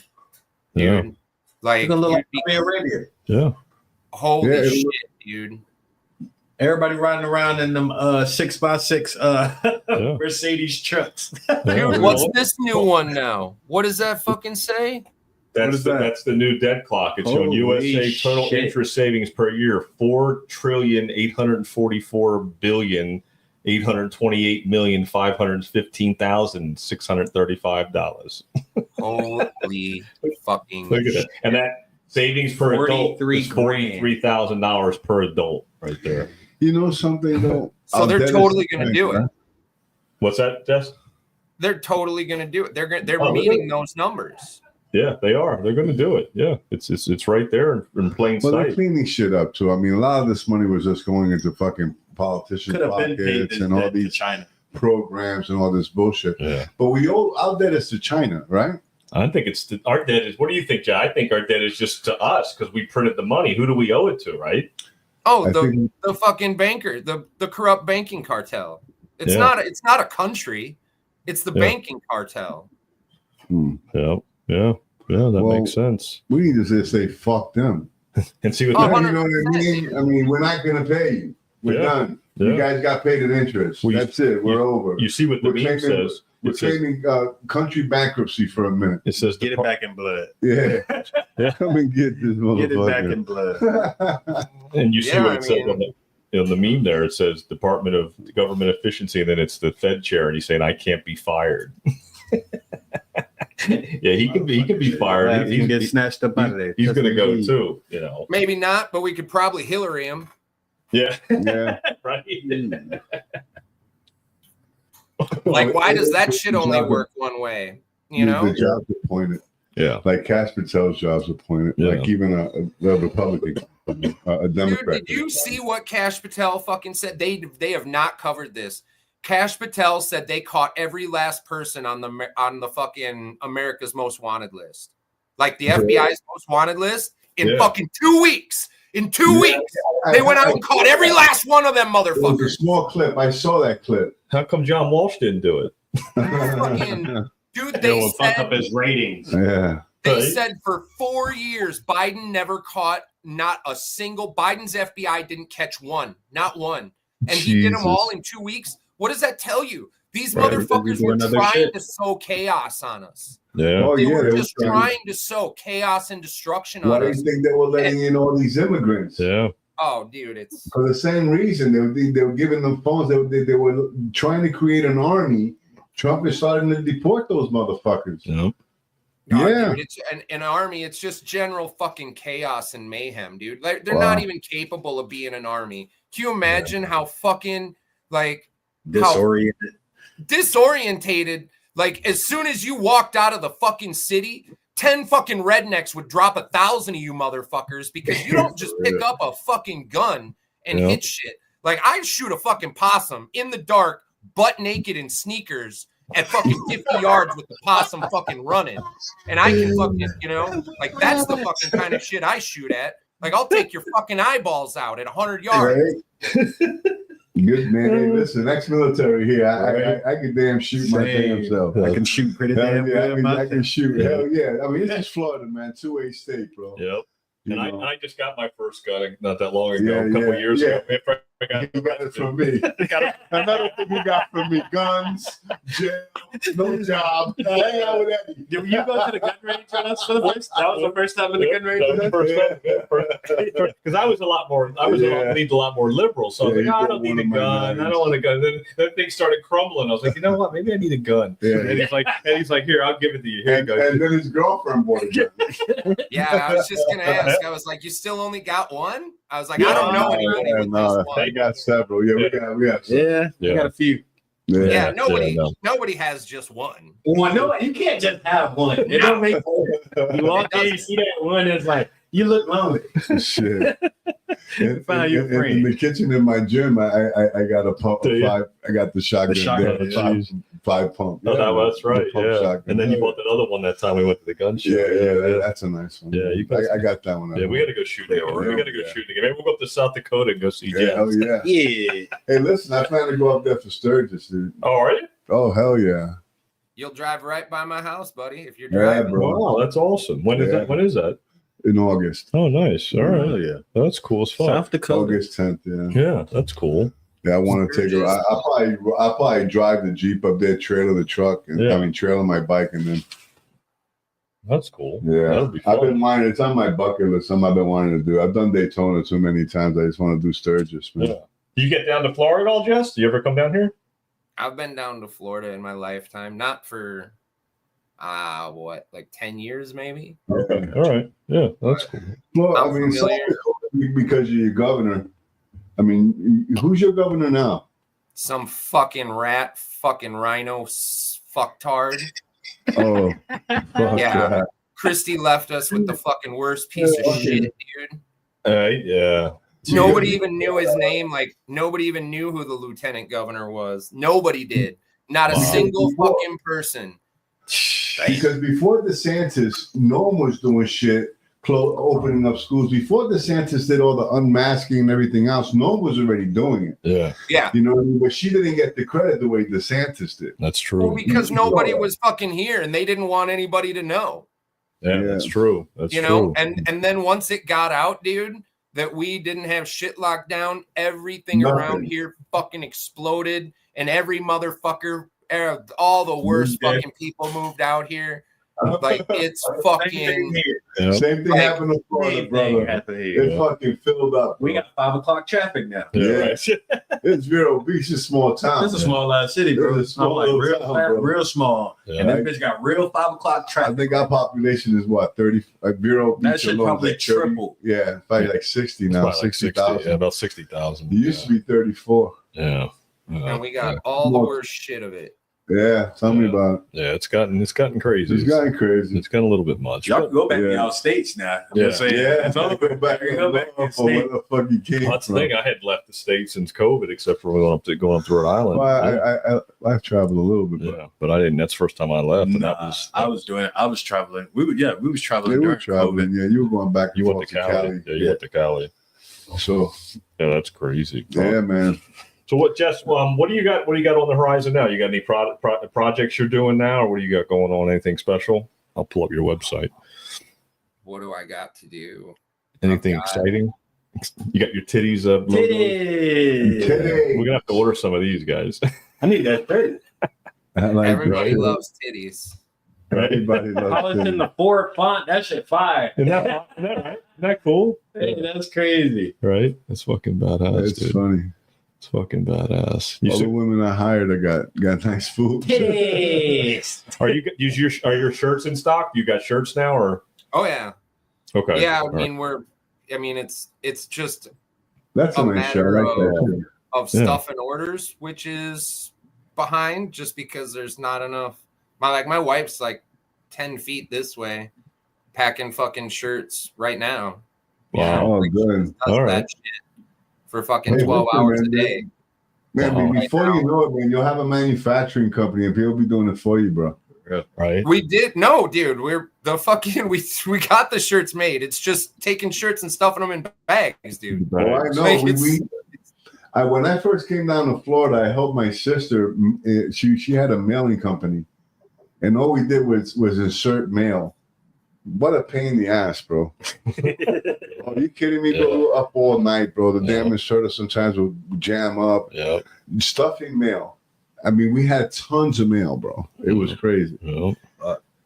Yeah. dude. Like, It's gonna look you'd like be- Saudi Arabia. Yeah. holy Yeah, it shit, would- dude. Everybody riding around in them 6x6 Mercedes trucks. Dude, what's this new one now? What does that fucking say? What is that? That's the new debt clock. It's showing Holy USA total shit. interest savings per year, $4,844,828,515,635. Holy fucking Look at that. And that savings per adult 43 is $43,000 per adult right there. You know something though? So they're totally going to do it. What's that, Jess? They're totally going to do it. They're Oh, meeting those numbers. Yeah, they are. They're going to do it. Yeah, it's right there in plain Well, they're sight. cleaning shit up too. I mean, a lot of this money was just going into fucking politicians' Could have been paid pockets and all these China programs and all this bullshit. Yeah. But we owe our debt is to China, right? I think our debt is. What do you think, Jay? I think our debt is just to us because we printed the money. Who do we owe it to, right? Oh, I think- the fucking banker, the corrupt banking cartel. It's Yeah. not a country. It's the banking cartel. Yeah. That makes sense. We need to just say fuck them. And see what Oh, that, You know what I mean? I mean, we're not going to pay you. We're done. You guys got paid in interest. Well, That's it. We're over. you see what the meme says. We're claiming country bankruptcy for a minute. It says get it back in blood. Yeah. Come and get this motherfucker. Get it back in blood. And you see Yeah, what it says on the meme there. It says Department of Government Efficiency, and then it's the Fed chair, and he's saying, "I can't be fired." Yeah, he can be fired. He can get snatched up out of there. He's going to go too. You know. Maybe not, but we could probably Hillary him. Yeah. Yeah. Right. Like, why does that shit only work one way? You know? The job's appointed. Yeah. Like Cash Patel's job's appointed. Yeah. Like even a Republican, a Democrat. Dude, did you see what Cash Patel fucking said? They have not covered this. Cash Patel said they caught every last person on the fucking America's Most Wanted list, like the FBI's Most Wanted list, in fucking 2 weeks. In 2 weeks, they went out and caught every last one of them It was a motherfuckers. small clip. I saw that clip. How come John Walsh didn't do it? Fucking, dude, It they will bump up said, his ratings. Yeah. they Right. said for 4 years, Biden never caught not a single. Biden's FBI didn't catch one, not one. And he did them all in 2 weeks. What does that tell you? These Right. motherfuckers were Another trying shit. to sow chaos on us. Yeah. Oh, They yeah. were They just were trying to sow chaos and destruction Why on do you us. think they were letting in all these immigrants? Yeah. Oh, dude, it's For the same reason. They were giving them phones. They were trying to create an army. Trump is starting to deport those motherfuckers. Yeah. no, Yeah. dude, it's an army. It's just general fucking chaos and mayhem, dude. Like, they're not even capable of being an army. Can you imagine how fucking like disorientated? Like, as soon as you walked out of the fucking city, 10 fucking rednecks would drop 1,000 of you motherfuckers because you don't just pick up a fucking gun and Yeah. hit shit. Like, I'd shoot a fucking possum in the dark, butt naked in sneakers at fucking 50 yards with the possum fucking running. And I can fucking, you know, like, that's the fucking kind of shit I shoot at. Like, I'll take your fucking eyeballs out at 100 yards. Right? Good man. Hey, listen, ex-military here. I can damn shoot my damn self. I can shoot pretty Hell damn yeah, good. I can shoot. Yeah. Hell yeah. I mean, it's just Florida, man. 2A state, bro. Yep. You And know. I just got my first gun not that long ago, Yeah, a couple yeah, years yeah. ago. I got You got it from me. Another thing you got from me: guns, jail, no job. Hang out with Eddie. Did you go to the gun range with us for the first? That was the first time in the gun range. That was the first time. Because I was a lot more liberal. So I was Yeah, like, you I don't need a don't want gun. them I don't want a gun. Then things started crumbling. I was like, you know what? Maybe I need a gun. Yeah. And he's like, here, I'll give it to you. Here you And go. then his girlfriend bought a gun. Yeah, I was just gonna ask. I was like, you still only got one? I was like, I don't know anybody Yeah, with no, this one. they got several. Yeah, we got some. Yeah, Yeah. I got a few. Yeah, nobody no. nobody has just one. Well, no, you can't just have one. It don't make sense. You walk in, you see that one, it's like you look lonely. Shit. Find your in friend. the kitchen in my gym, I got a pump. Do you? Five. I got the shotgun. shotgun, there, five pump. Oh, that's right. the pump Yeah. shotgun. And then you bought that other one that time we went to the gun show. Yeah, that's a nice one. Yeah, you got I got that one. Yeah, we got to go shoot again. We got to go shoot again. Maybe we'll go up to South Dakota and go see Yeah, Jess. hell yeah. Yeah. Hey, listen, I plan to go up there for Sturgis, dude. Oh, are you? Oh, hell yeah. You'll drive right by my house, buddy, if you're Yeah, driving. bro. Wow, that's awesome. When is Yeah. that? When is that? In August. Oh, nice. All right. yeah. That's cool as fuck. South Dakota. August 10th, yeah. Yeah, that's cool. Yeah, I want to take her. I'll probably drive the Jeep up there, trailer the truck, and Yeah. trailer my bike, and then That's cool. yeah. That'll be I've fun. been wanting. It's on my bucket list. Something I've been wanting to do. I've done Daytona too many times. I just want to do Sturgis, man. Yeah. Do you get down to Florida at all, Jess? Do you ever come down here? I've been down to Florida in my lifetime, not for like 10 years maybe. Okay. All right. Yeah, that's cool. Well, I'm South familiar. Dakota, because you're your governor. I mean, who's your governor now? some fucking rat, fucking rhino, fucktard. Oh, fuck Yeah. that. Christie left us with the fucking worst piece of shit, dude. Yeah. Nobody even knew his name. Like, nobody even knew who the lieutenant governor was. Nobody did. Not a single fucking person. Because before DeSantis, no one was doing shit, opening up schools. Before DeSantis did all the unmasking and everything else, no one was already doing it. Yeah. Yeah. You know what I mean? But she didn't get the credit the way DeSantis did. That's true. Well, because nobody was fucking here and they didn't want anybody to know. Yeah, that's true. That's you know, and then once it got out, dude, that we didn't have shit locked down, everything around here fucking exploded, and every motherfucker, all the worst fucking people moved out here. Like, it's fucking same thing happened in Florida, brother. It fucking filled up. We got 5 o'clock traffic now. Yeah, it's Vero Beach, a small town. It's a small ass city, bro. It's a small, like, real small. Yeah. And that bitch got real 5 o'clock traffic. I think our population is what, 30? Like Vero Beach that shit alone, probably like 30, triple. Yeah, probably like 60 now, Like 60,000. Yeah, about 60,000. It used to be 34. Yeah. and we got all the worst shit of it. Yeah, tell me about it. Yeah, it's gotten crazy. It's gotten crazy. It's gotten a little bit much. Y'all can go back to Yeah. y'all states now. I'm Yeah. just saying. Yeah, So, go back you go back to the for where state. the fuck you came That's the from. thing. I had left the state since COVID, except for going up to Rhode Island. Well, I've traveled a little bit, but But I didn't. That's the first time I left. And Nah, I was traveling. We was traveling they during were traveling. COVID. Yeah, you were going back. You and went to forth Cali. Yeah, you went to Cali. So Yeah, that's crazy. yeah, man. So what, Jess? What do you got? What do you got on the horizon now? You got any projects you're doing now, or what do you got going on? Anything special? I'll pull up your website. What do I got to do? Anything exciting? You got your titties up. Titty. We're gonna have to order some of these guys. I need that shirt. Everybody loves titties. Everybody loves How it's in titty. the Ford font. That shit fire. Isn't that right? Isn't that cool? Hey, that's crazy. Right? That's fucking badass, It's dude. funny. It's fucking badass. All the women I hired, I got nice food. Titties. Are your shirts in stock? You got shirts now, or Oh yeah. okay? Yeah, All right. it's just That's a a nice shirt. I like that. of Yeah. stuff and orders, which is behind just because there's not enough. My wife's like 10 feet this way, packing fucking shirts right now. Wow. Oh, good. Does All that right. shit for fucking Hey, 12 listen, hours man, a day. Man, Wow. before you know it, man, you'll have a manufacturing company and people be doing it for you, bro. Right? We did no, dude. We're the fucking we got the shirts made. It's just taking shirts and stuffing them in bags, dude. Oh, I know. Like, When I first came down to Florida, I helped my sister. She had a mailing company, and all we did was insert mail. What a pain in the ass, bro. Are you kidding me, bro? Yeah. We were up all night, bro. The Yeah. damn inserter sometimes would jam up. Yeah. Stuffing mail. I mean, we had tons of mail, bro. It was crazy. Yeah.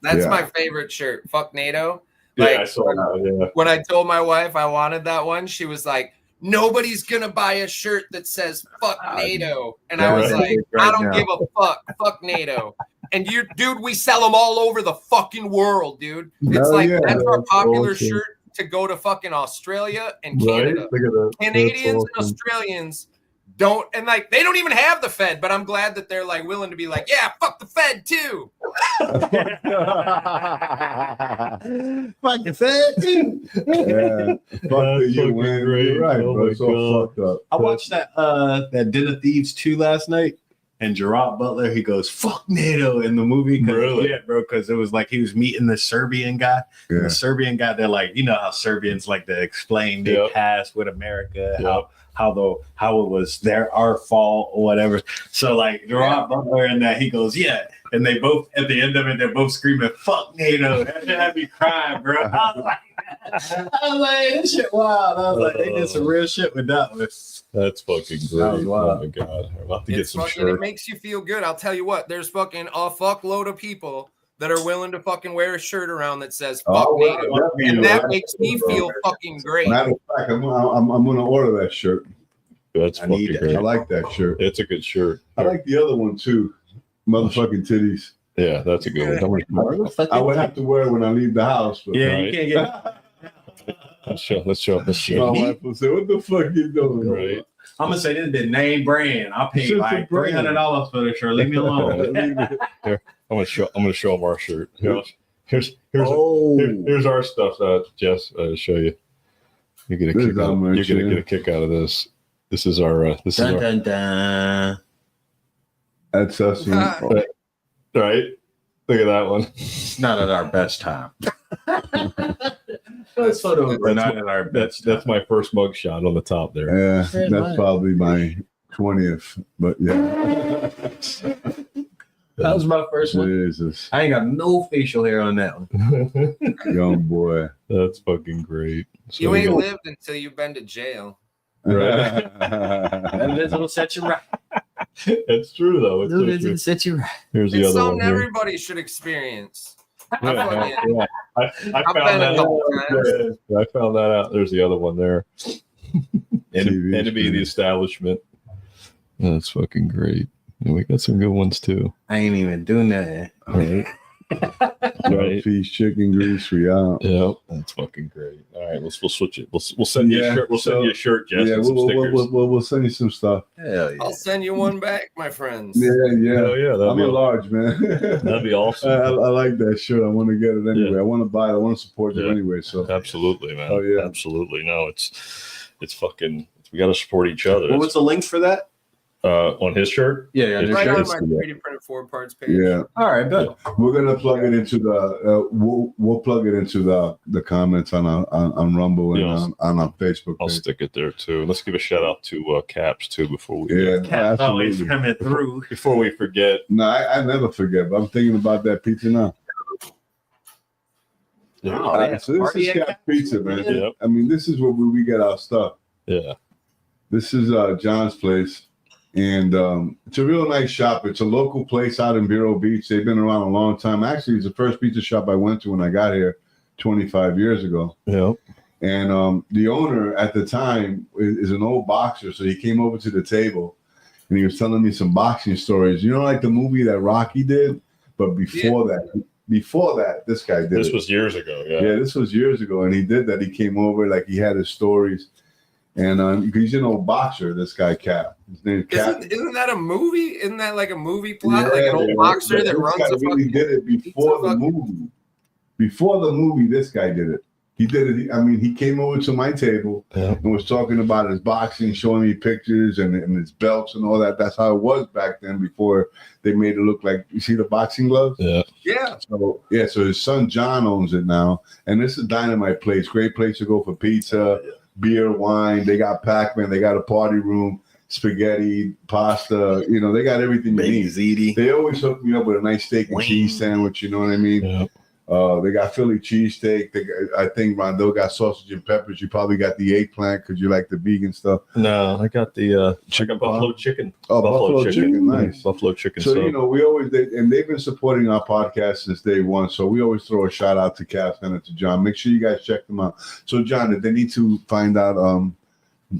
That's Yeah. my favorite shirt. Fuck NATO. Yeah, Like, I saw that. Yeah. when I told my wife I wanted that one, she was like, nobody's gonna buy a shirt that says fuck NATO. And I was Right. like, I don't give a fuck. Fuck NATO. And dude, we sell them all over the fucking world, dude. It's Hell like yeah, that's our that's popular awesome. shirt to go to fucking Australia and Right? Canada. Look at that. Canadians That's and Australians don't, and like they don't even have the Fed, but I'm glad that they're like willing to be like, yeah, fuck the Fed too. Fucking fed. Yeah. Fuck the fucking UN. great. You're right, Oh bro. my It's all fucked up. I watched that Den of Thieves 2 last night, and Gerard Butler, he goes, fuck NATO in the movie. Really? Yeah, bro, because it was like he was meeting the Serbian guy. And Yeah. the Serbian guy, they're like, you know how Serbians like to explain their Yep. past with America, Yep. how it was our fault or whatever. So like Gerard Butler and that, he goes, yeah. And they both, at the end of it, they're both screaming, fuck NATO. That shit had me crying, bro. I was like, this shit wild. I was like, they did some real shit with that one. That's fucking great. That was wild. Oh my god. I'm about to get It's some fucking, it shirts. makes you feel good. I'll tell you what, there's fucking a fuckload of people that are willing to fucking wear a shirt around that says fuck Oh, NATO. well, And yeah. that makes me feel fucking great. Matter of fact, I'm gonna order that shirt. That's I need fucking that. great. I like that shirt. It's a good shirt. I like the other one too. Motherfucking titties. Yeah, that's a good one. I would have to wear it when I leave the house. But Yeah, Right. you can't get Let's show. my wife will say, "What the fuck you doing?" Right. I'm gonna say this is name brand. I paid Just a like brand. $300 for the shirt. Leave me alone. Here, I'm gonna show them our shirt. Here's Oh. our stuff, Jess. Show you. You get a This kick is our out. You're merch, gonna yeah. get a kick out of this. This is our. This Dun, is our. dun, dun. That's us. Right. Look at that one. It's not at our best time. Those photos were not at our best time. That's my first mug shot on the top there. Yeah, Very that's nice. probably my 20th. But yeah, That was my first one. Jesus, I ain't got no facial hair on that one. young boy. That's fucking great. So You we ain't got- lived until you've been to jail. And this will set you right. It's true though. It's so This true. will set you right. Here's the It's other one. something Here. everybody should experience. Yeah, yeah. I I've found been that a couple out. I found that out. There's the other one there. Enemy of the establishment. That's fucking great. And we got some good ones too. I ain't even doing that. All right. Right. Piece chicken grease for y'all. Yeah, that's fucking great. All right, we'll switch it. We'll send you a Yeah, shirt. We'll send you a shirt, Jess, Yeah, and some stickers. we'll send you some stuff. Hell yeah. I'll send you one back, my friends. Yeah, Hell yeah, that'd I'm be, a large man. that'd be awesome. I like that shirt. I want to get it anyway. Yeah. I want to buy it. I want to support you Yeah. anyway. So Absolutely, man. Oh, yeah. Absolutely. No, it's fucking. We got to support each other. What was the link for that? On his shirt? Yeah, It's Right sure on it's my the- 3D printed 4 parts page. yeah, All right, good. we're gonna plug it into the. We'll plug it into the comments on Rumble and Yes. on our Facebook I'll page. stick it there too. Let's give a shout out to Caps too before we Yeah, Cat's always absolutely. coming through. before we forget. No, I never forget. But I'm thinking about that pizza now. Oh, they have So this party is at Cat Pizza, man. Yep. I mean, this is where we get our stuff. Yeah. This is John's place, and it's a real nice shop. It's a local place out in Vero Beach. They've been around a long time. Actually, it's the first pizza shop I went to when I got here 25 years ago. Yeah. And the owner at the time is an old boxer, so he came over to the table, and he was telling me some boxing stories. You know, like the movie that Rocky did, but before that, this guy did. This it. was years ago. Yeah. Yeah, this was years ago, and he did that. He came over, like he had his stories, and he's an old boxer. This guy, Cap. His name's Cap. Isn't that a movie? Isn't that like a movie plot? Like an old boxer that this runs guy a really fucking did it before the movie. Before the movie, this guy did it. He did it. I mean, he came over to my table and was talking about his boxing, showing me pictures and his belts and all that. That's how it was back then before they made it look like, you see the boxing gloves? Yeah. Yeah. So his son John owns it now. And this is Dynamite Place. Great place to go for pizza, beer, wine. They got Pac-Man. They got a party room, spaghetti, pasta. You know, they got everything you need. Ziti. They always hook me up with a nice steak and cheese sandwich. You know what I mean? Yeah. They got Philly cheesesteak. I think Rondo got sausage and peppers. You probably got the eggplant because you like the vegan stuff. No, I got the Chicken buffalo chicken. Oh, buffalo chicken. Nice. Buffalo chicken. So, sub. you know, we always, and they've been supporting our podcast since day one. So we always throw a shout out to Cass and to John. Make sure you guys check them out. So, John, if they need to find out,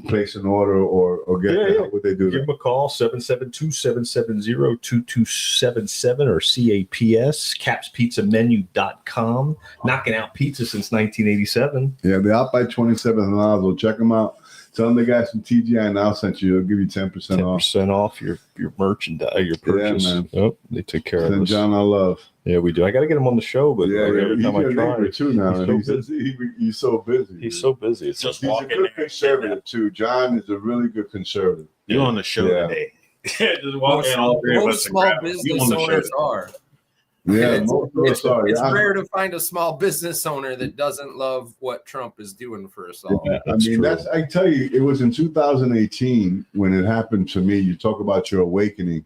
place an order or get what they do. Give them a call, 772-770-2277 or CAPS, capspizzamenu.com. Knocking out pizza since 1987. Yeah, they're out by 27 miles. So check them out. Tell them the guys from TGI now sent you. They'll give you 10% off. 10% off your merchandise, your purchase. Yeah, man. Yep, they take care of Send us. John our love. Yeah, we do. I got to get him on the show, but every he's time I your try, neighbor too now. He's so busy. he's so busy. It's just He's a good conservative too. John is a really good conservative. You on the show Yeah. today. Just walk in, all three of Most us and small grab it. You business on the show owners today. are. Yeah, It's yeah. rare to find a small business owner that doesn't love what Trump is doing for us all. I mean, I tell you, it was in 2018 when it happened to me. You talk about your awakening.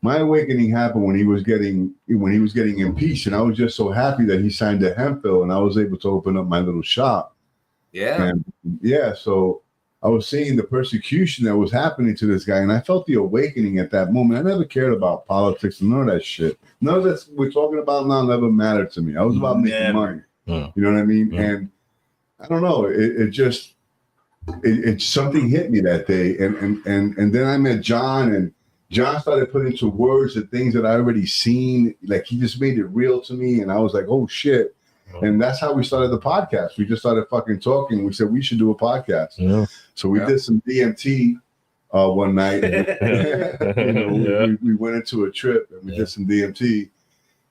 My awakening happened when he was getting impeached, and I was just so happy that he signed a hemp bill, and I was able to open up my little shop. Yeah. And so I was seeing the persecution that was happening to this guy, and I felt the awakening at that moment. I never cared about politics and none of that shit. None of that we're talking about now never mattered to me. I was about making money. Yeah. You know what I mean? Yeah. And I don't know. It just something hit me that day, and then I met John, and John started putting into words the things that I already seen. Like he just made it real to me, and I was like, oh shit. And that's how we started the podcast. We just started fucking talking. We said we should do a podcast. Yeah. So we did some DMT one night. Yeah. We went into a trip and we did some DMT,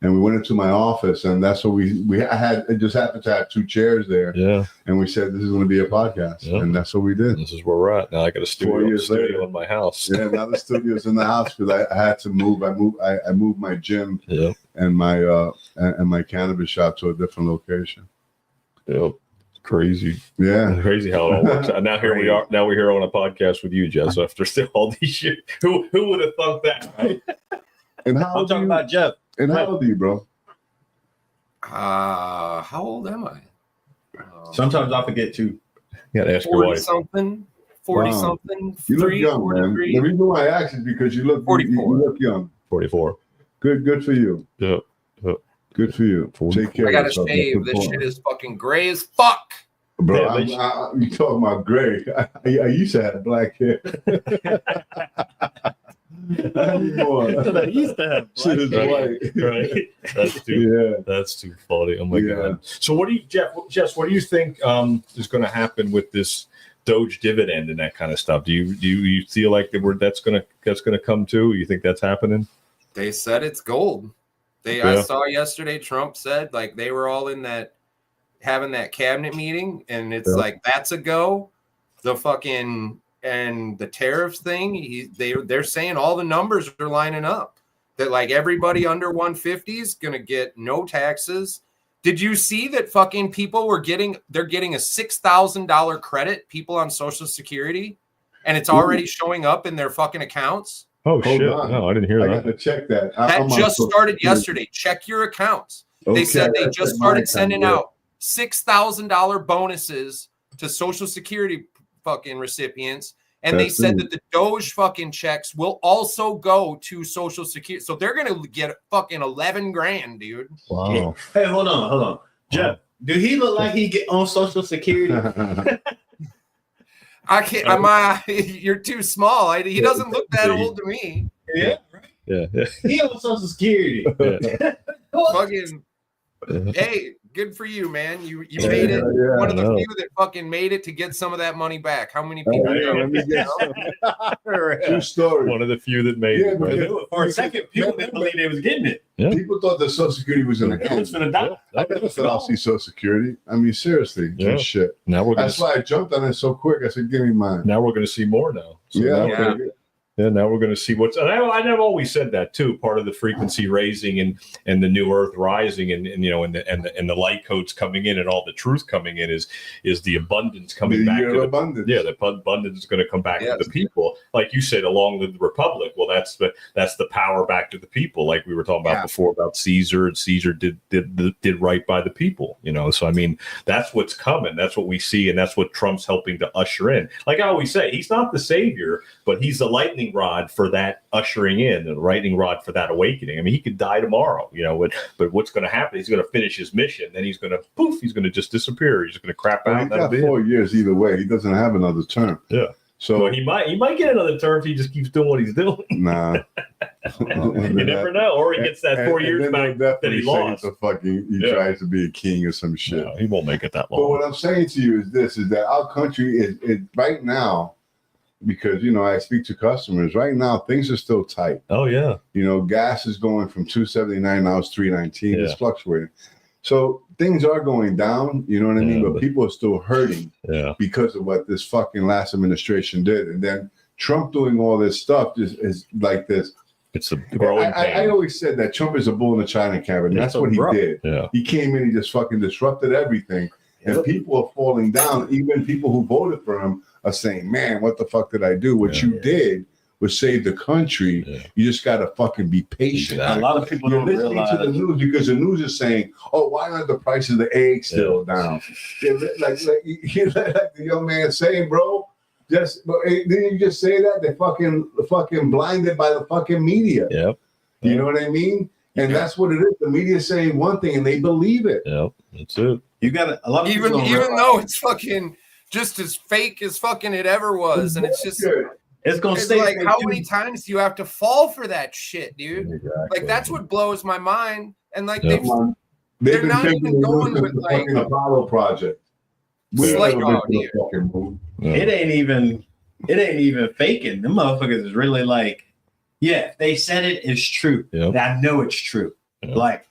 and we went into my office, and that's what I just happened to have 2 chairs there, Yeah. and we said this is going to be a podcast, Yeah. and that's what we did. This is where we're at now. I got a 4 studio, years later. in my house. Yeah, now the studio's in the house because I had to move. I moved my gym Yep. and my cannabis shop to a different location. Yep. Crazy. Yeah. Crazy how it all works out. Now here we are. Now we're here on a podcast with you, Jess. After all these years, who would have thought that? Right? And how I'm old talking are you? about Jeff. And how old are you, bro? How old am I? Sometimes I forget too. You got to ask your 40 wife. something, 40 Wow. something, You look 3, young, man. 43. The reason why I asked is because you look 44. You look young. 44. Good for you. Yeah. Good for you. 44. Take care I of gotta yourself. shave. That's This important. shit is fucking gray as fuck. Bro, Yeah, you talking about gray? I used to have black hair. Not anymore. I used to have Shit is Right. white. Right. That's too. Yeah. That's too funny. Oh my Yeah. god. So what do you, Jess? What do you think is going to happen with this Doge dividend and that kind of stuff? Do you feel like that's going to come too? You think that's happening? They said it's gold. I Yeah. saw yesterday Trump said like they were all in that having that cabinet meeting, and it's Yeah. like that's a go. The fucking and the tariff thing, they're saying all the numbers are lining up. That like everybody under 150 is gonna get no taxes. Did you see that fucking people they're getting a $6,000 credit, people on Social Security, and it's already showing up in their fucking accounts? Oh Hold shit! on. No, I didn't hear I that. got to check that. That I'm on just Social started Security. yesterday. Check your accounts. Okay, They said they I just checked my started account, sending yeah. out $6,000 bonuses to Social Security fucking recipients. And they That's said it. that the Doge fucking checks will also go to Social Security. So they're going to get fucking 11 grand, dude. Wow. Hey, hold on. Jeff, do he look like he get on Social Security? I can't, you're too small. He doesn't look that old to me. Yeah, Yeah. he on Social Security. Fucking, hey, good for you, man. You made it. Yeah, One of the I know. few that fucking made it to get some of that money back. How many people? Yeah, know? let me get some. True story. One of the few that made Yeah, it. Right? because- For a second, people didn't believe they was getting it. People thought that Social Security was going to It was end. finna die. I never thought I'll see Social Security. I mean, seriously, Yeah. shit. Now we're going That's why I jumped on it so quick. I said, "Give me mine." to see more now. So Yeah. now now we're going to see what's. And I've always said that too. Part of the frequency raising and the new Earth rising and you know and the light codes coming in and all the truth coming in is the abundance coming The back year to of the abundance. Yeah, the abundance is going to come back Yes. to the people, like you said, along with the Republic. Well, that's the power back to the people, like we were talking about before about Caesar. And Caesar did right by the people, you know. So I mean, that's what's coming. That's what we see, and that's what Trump's helping to usher in. Like I always say, he's not the savior, but he's the lightning rod for that ushering in, and the lightning rod for that awakening. I mean, he could die tomorrow, you know. But what's going to happen? He's going to finish his mission, then he's going to poof. He's going to just disappear. He's going to crap Well, out. he's That'll got be it. 4 years either way. He doesn't have another term. Yeah. So Well, he might get another term if he just keeps doing what he's doing. nah. You never know. Or he gets that 4 years then back they'll that he definitely say lost. it's a fucking, he Yeah. tries to be a king or some shit. No, he won't make it that But long. what I'm saying to you is this: is that our country is right now, because you know I speak to customers right now. Things are still tight. Oh yeah. You know, gas is going from $2.79 now it's $3.19. It's Yeah. fluctuating. So things are going down. You know what I mean? Yeah, But but- people are still hurting Yeah. because of what this fucking last administration did, and then Trump doing all this stuff is like this. It's a growing I pain. always said that Trump is a bull in the China cabinet. That's It's what he abrupt. did. Yeah. He came in, he just fucking disrupted everything. And Yep. people are falling down. Even people who voted for him are saying, man, what the fuck did I do? What Yeah. you did was save the country. Yeah. You just got to fucking be patient. Exactly. A lot of people You're don't listening realize. to the news because the news is saying, oh, why aren't the prices of the eggs still down? Yeah, like the young man saying, bro, didn't you just say that? They're fucking blinded by the fucking media. Yep. You know what I mean? And that's what it is. The media is saying one thing and they believe it. Yep. That's it. You got a lot of people Even don't realize though it's fucking just as fake as fucking it ever was, and it's just it's gonna it's stay like fake, how too. many times do you have to fall for that shit, dude? Exactly. Like that's what blows my mind. And like Yeah. they've They're not even going with, the like, fucking Apollo project. Slight never been dog to the here. fucking moon. Yeah. It ain't even it ain't even faking. Them motherfuckers is really like, yeah, they said it's true. Yep. I know it's true. Yep. Like,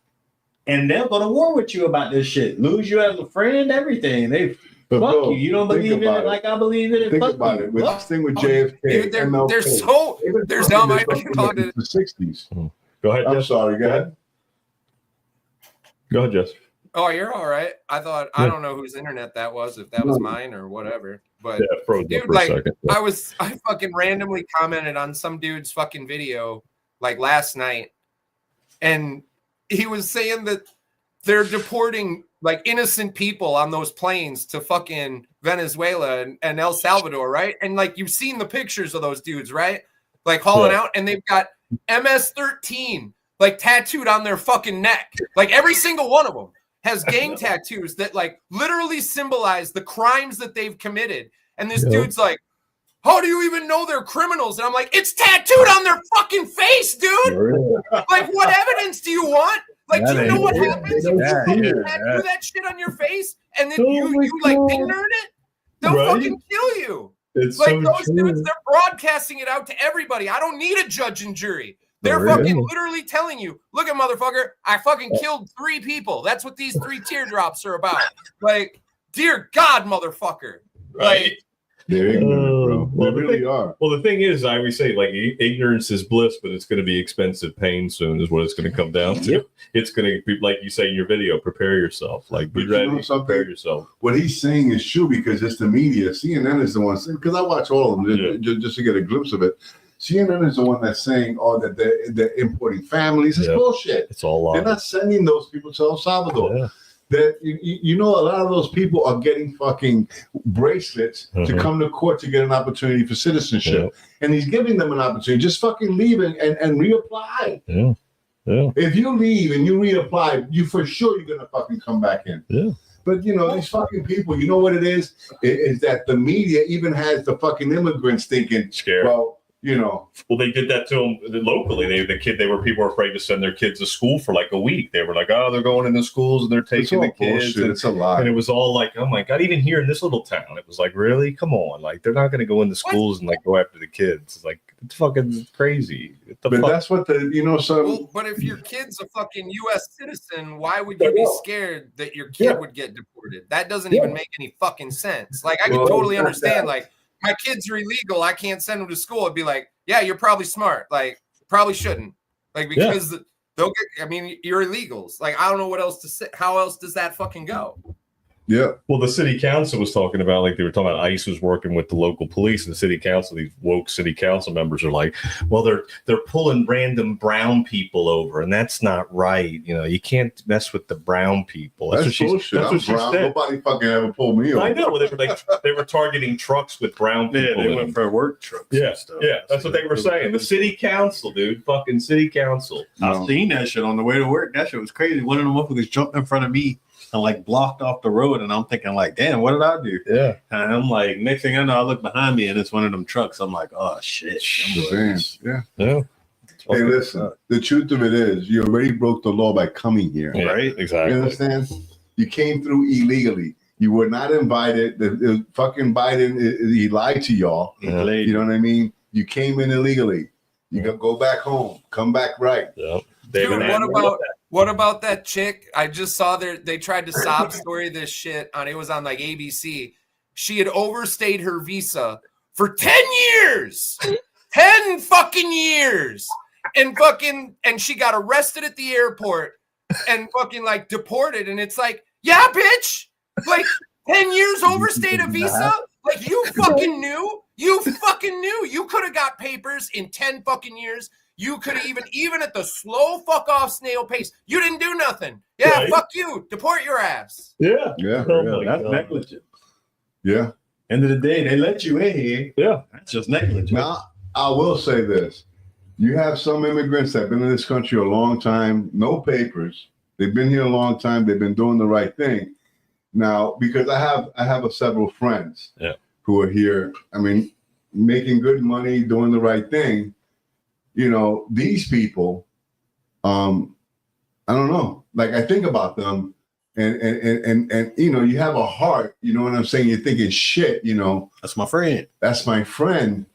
and they'll go to war with you about this shit. Lose you as a friend, everything. They But fuck bro, you. You don't think believe in about it like I believe in it. Think Fuck about you. it. With What? this thing with JFK, Dude, they're MLK, so they've been there's talking dumb. I this fucking called it. the 60s. Go ahead. I'm Jess. sorry, go ahead. Go ahead, Jess. Oh, you're all right. I thought Yeah. I don't know whose internet that was, if that was mine or whatever. But Yeah, froze up dude, for a like second. I fucking randomly commented on some dude's fucking video like last night, and he was saying that they're deporting like innocent people on those planes to fucking Venezuela and El Salvador, right? And like you've seen the pictures of those dudes, right? Like hauling out, and they've got MS-13 like tattooed on their fucking neck. Like every single one of them has gang tattoos that like literally symbolize the crimes that they've committed. And this dude's like, how do you even know they're criminals? And I'm like, it's tattooed on their fucking face, dude. Like, what evidence do you want? Like, do you know what happens if you fucking tattoo that shit on your face and then you like finger it? They'll fucking kill you. It's Like so those true. dudes, they're broadcasting it out to everybody. I don't need a judge and jury. They're fucking literally telling you, look at motherfucker, I fucking killed 3 people. That's what these 3 teardrops are about. Like, dear God, motherfucker. Like, They're ignorant, bro. Well, They really are. Well, the thing is, I always say, like, ignorance is bliss, but it's going to be expensive pain soon, is what it's going to come down to. It's going to be, like you say in your video, prepare yourself. Like, be ready, prepare yourself. What he's saying is true because it's the media. CNN is the one saying, because I watch all of them just to get a glimpse of it. CNN is the one that's saying, that they're importing families. It's bullshit. It's all They're not sending those people to El Salvador. Yeah. That you know, a lot of those people are getting fucking bracelets to come to court to get an opportunity for citizenship, and he's giving them an opportunity. Just fucking leave and reapply. Yeah. If you leave and you reapply, you for sure you're gonna fucking come back in. Yeah. But you know, these fucking people, you know what it is? Is that the media even has the fucking immigrants thinking, Scared. well, you know. Well, they did that to them locally. People were afraid to send their kids to school for like a week. They were like, oh, they're going into schools and they're taking the kids. And, it's a lie. And it was all like, oh my God, even here in this little town, it was like, really? Come on. Like, they're not going to go into schools and like go after the kids. It's like, it's fucking crazy. That's what but if your kid's a fucking U.S. citizen, why would you be scared that your kid would get deported? That doesn't even make any fucking sense. Like, I can totally understand, like, my kids are illegal, I can't send them to school. I'd be like, yeah, you're probably smart. Like, probably shouldn't. Like, because they'll get, I mean, you're illegals. Like, I don't know what else to say. How else does that fucking go? Yeah. Well, the city council was talking about, like, they were talking about ICE was working with the local police, and the city council, these woke city council members are like, well, they're pulling random brown people over, and that's not right. You know, you can't mess with the brown people. That's what bullshit. That's what she said. Nobody fucking ever pulled me over. I know. They were targeting trucks with brown people. Yeah, they went for work trucks. Yeah, and stuff. yeah, that's what they were saying. The city council, dude, fucking city council. I've seen that shit on the way to work. That shit was crazy. One of them motherfuckers jumped in front of me and like blocked off the road, and I'm thinking like, damn, what did I do? Yeah. And I'm like, next thing I know, I look behind me and it's one of them trucks. I'm like, oh shit. Yeah. Yeah. Hey, listen, the truth of it is you already broke the law by coming here. Yeah, right? Exactly. You understand? You came through illegally. You were not invited. The fucking Biden, he lied to y'all. Yeah. You know what I mean? You came in illegally. You can go back home. Come back right. Yeah. Dude, what about that chick? I just saw they tried to sob story this shit on, it was on like ABC. She had overstayed her visa for 10 years. 10 fucking years. And she got arrested at the airport and fucking like deported. And it's like, yeah, bitch. Like 10 years overstayed a visa? Like you fucking knew? You fucking knew. You could have got papers in 10 fucking years. You could have even at the slow fuck off snail pace. You didn't do nothing. Yeah, right. Fuck you. Deport your ass. Yeah. Yeah. Oh That's negligent. Yeah. End of the day, they let you in here. Yeah. That's just negligent. Now, I will say this. You have some immigrants that have been in this country a long time, no papers. They've been here a long time. They've been doing the right thing. Now, because I have several friends who are here, I mean, making good money, doing the right thing. You know, these people, I don't know. Like, I think about them. and you know, you have a heart, you know what I'm saying? You're thinking, shit, you know, That's my friend. that's my friend.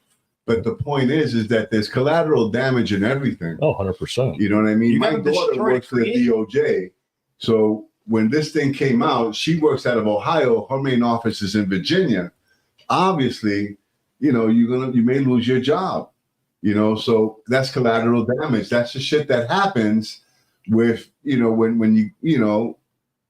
But the point is that there's collateral damage in everything. Oh, 100%. You know what I mean? You My gotta daughter destroy works for the DOJ. So when this thing came out, she works out of Ohio. Her main office is in Virginia. Obviously, you know, you may lose your job. You know, so that's collateral damage. That's the shit that happens with, you know, when you know,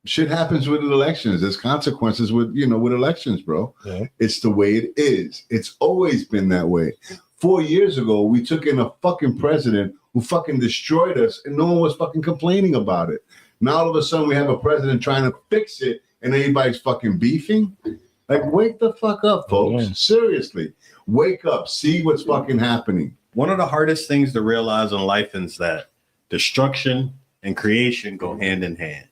shit happens with elections. There's consequences with, you know, with elections, bro. Yeah. It's the way it is. It's always been that way. 4 years ago, we took in a fucking president who fucking destroyed us, and no one was fucking complaining about it. Now all of a sudden, we have a president trying to fix it, and everybody's fucking beefing. Like, wake the fuck up, folks. Yeah. Seriously, wake up. See what's fucking happening. One of the hardest things to realize in life is that destruction and creation go hand in hand.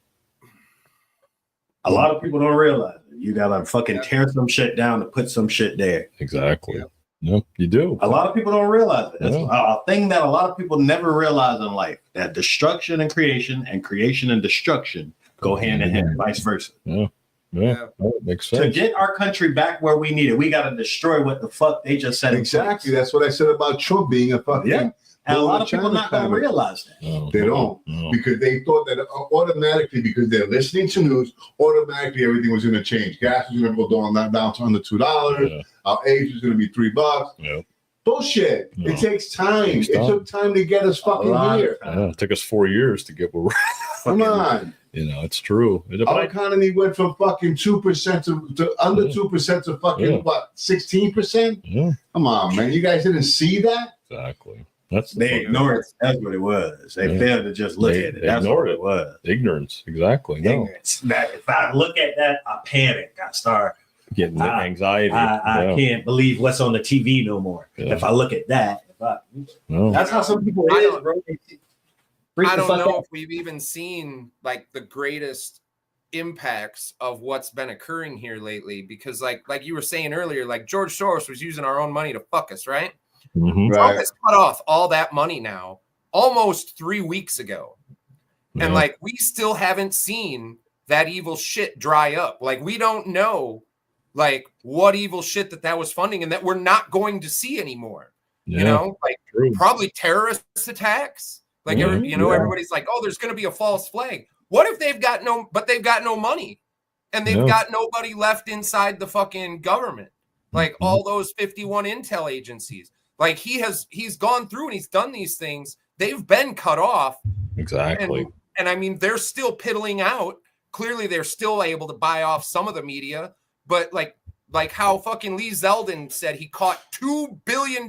A lot of people don't realize it. You gotta fucking tear some shit down to put some shit there. Exactly. Yeah, you do. A lot of people don't realize it. That's Yeah. a thing that a lot of people never realize in life, that destruction and creation and destruction go hand in hand, vice versa. Yeah. Yeah. That makes To sense. get our country back where we need it, we got to destroy what the fuck they just said. in Exactly. place. That's what I said about Trump being a fucking. Yeah. And a lot of China people not going to climate. realize that. No, They don't, no. because they thought that automatically, because they're listening to news, automatically everything was going to change. Gas was going to go down to under $2. Yeah. Our age was going to be $3. Yeah. Bullshit. No. It takes time. Takes It time. took time to get us A lot fucking of here. time. Yeah, it took us 4 years to get where we're Come on. you know, it's true. But Our I- economy went from fucking 2% to under Yeah. 2% to fucking Yeah. what, 16%? yeah, Come on, man. You guys didn't see that? exactly. That's the They fucking- ignored it. That's what it was. They Yeah. failed to just look They at it. That's ignored what it. it was. ignorance. Exactly. No, Ignorance. That if I look at that, I panic. I start. getting I- anxiety. I Yeah. can't believe what's on the TV no more. Yeah. If I look at that, No. that's how some people I is, don't- bro. They freak I the don't fuck know out. if we've even seen like the greatest impacts of what's been occurring here lately, because like you were saying earlier, like George Soros was using our own money to fuck us, right? Mhm. Trump has cut off all that money now almost 3 weeks ago. And Yeah. like we still haven't seen that evil shit dry up. Like we don't know like what evil shit that was funding, and that we're not going to see anymore. Yeah. You know, like True. probably terrorist attacks. Like Yeah, you know, yeah. everybody's like, oh, there's going to be a false flag. What if they've got no money, and they've Yeah. got nobody left inside the fucking government? Like all those 51 intel agencies. Like he's gone through and he's done these things. They've been cut off. Exactly. And I mean, they're still piddling out. Clearly, they're still able to buy off some of the media, but like how fucking Lee Zeldin said he caught $2 billion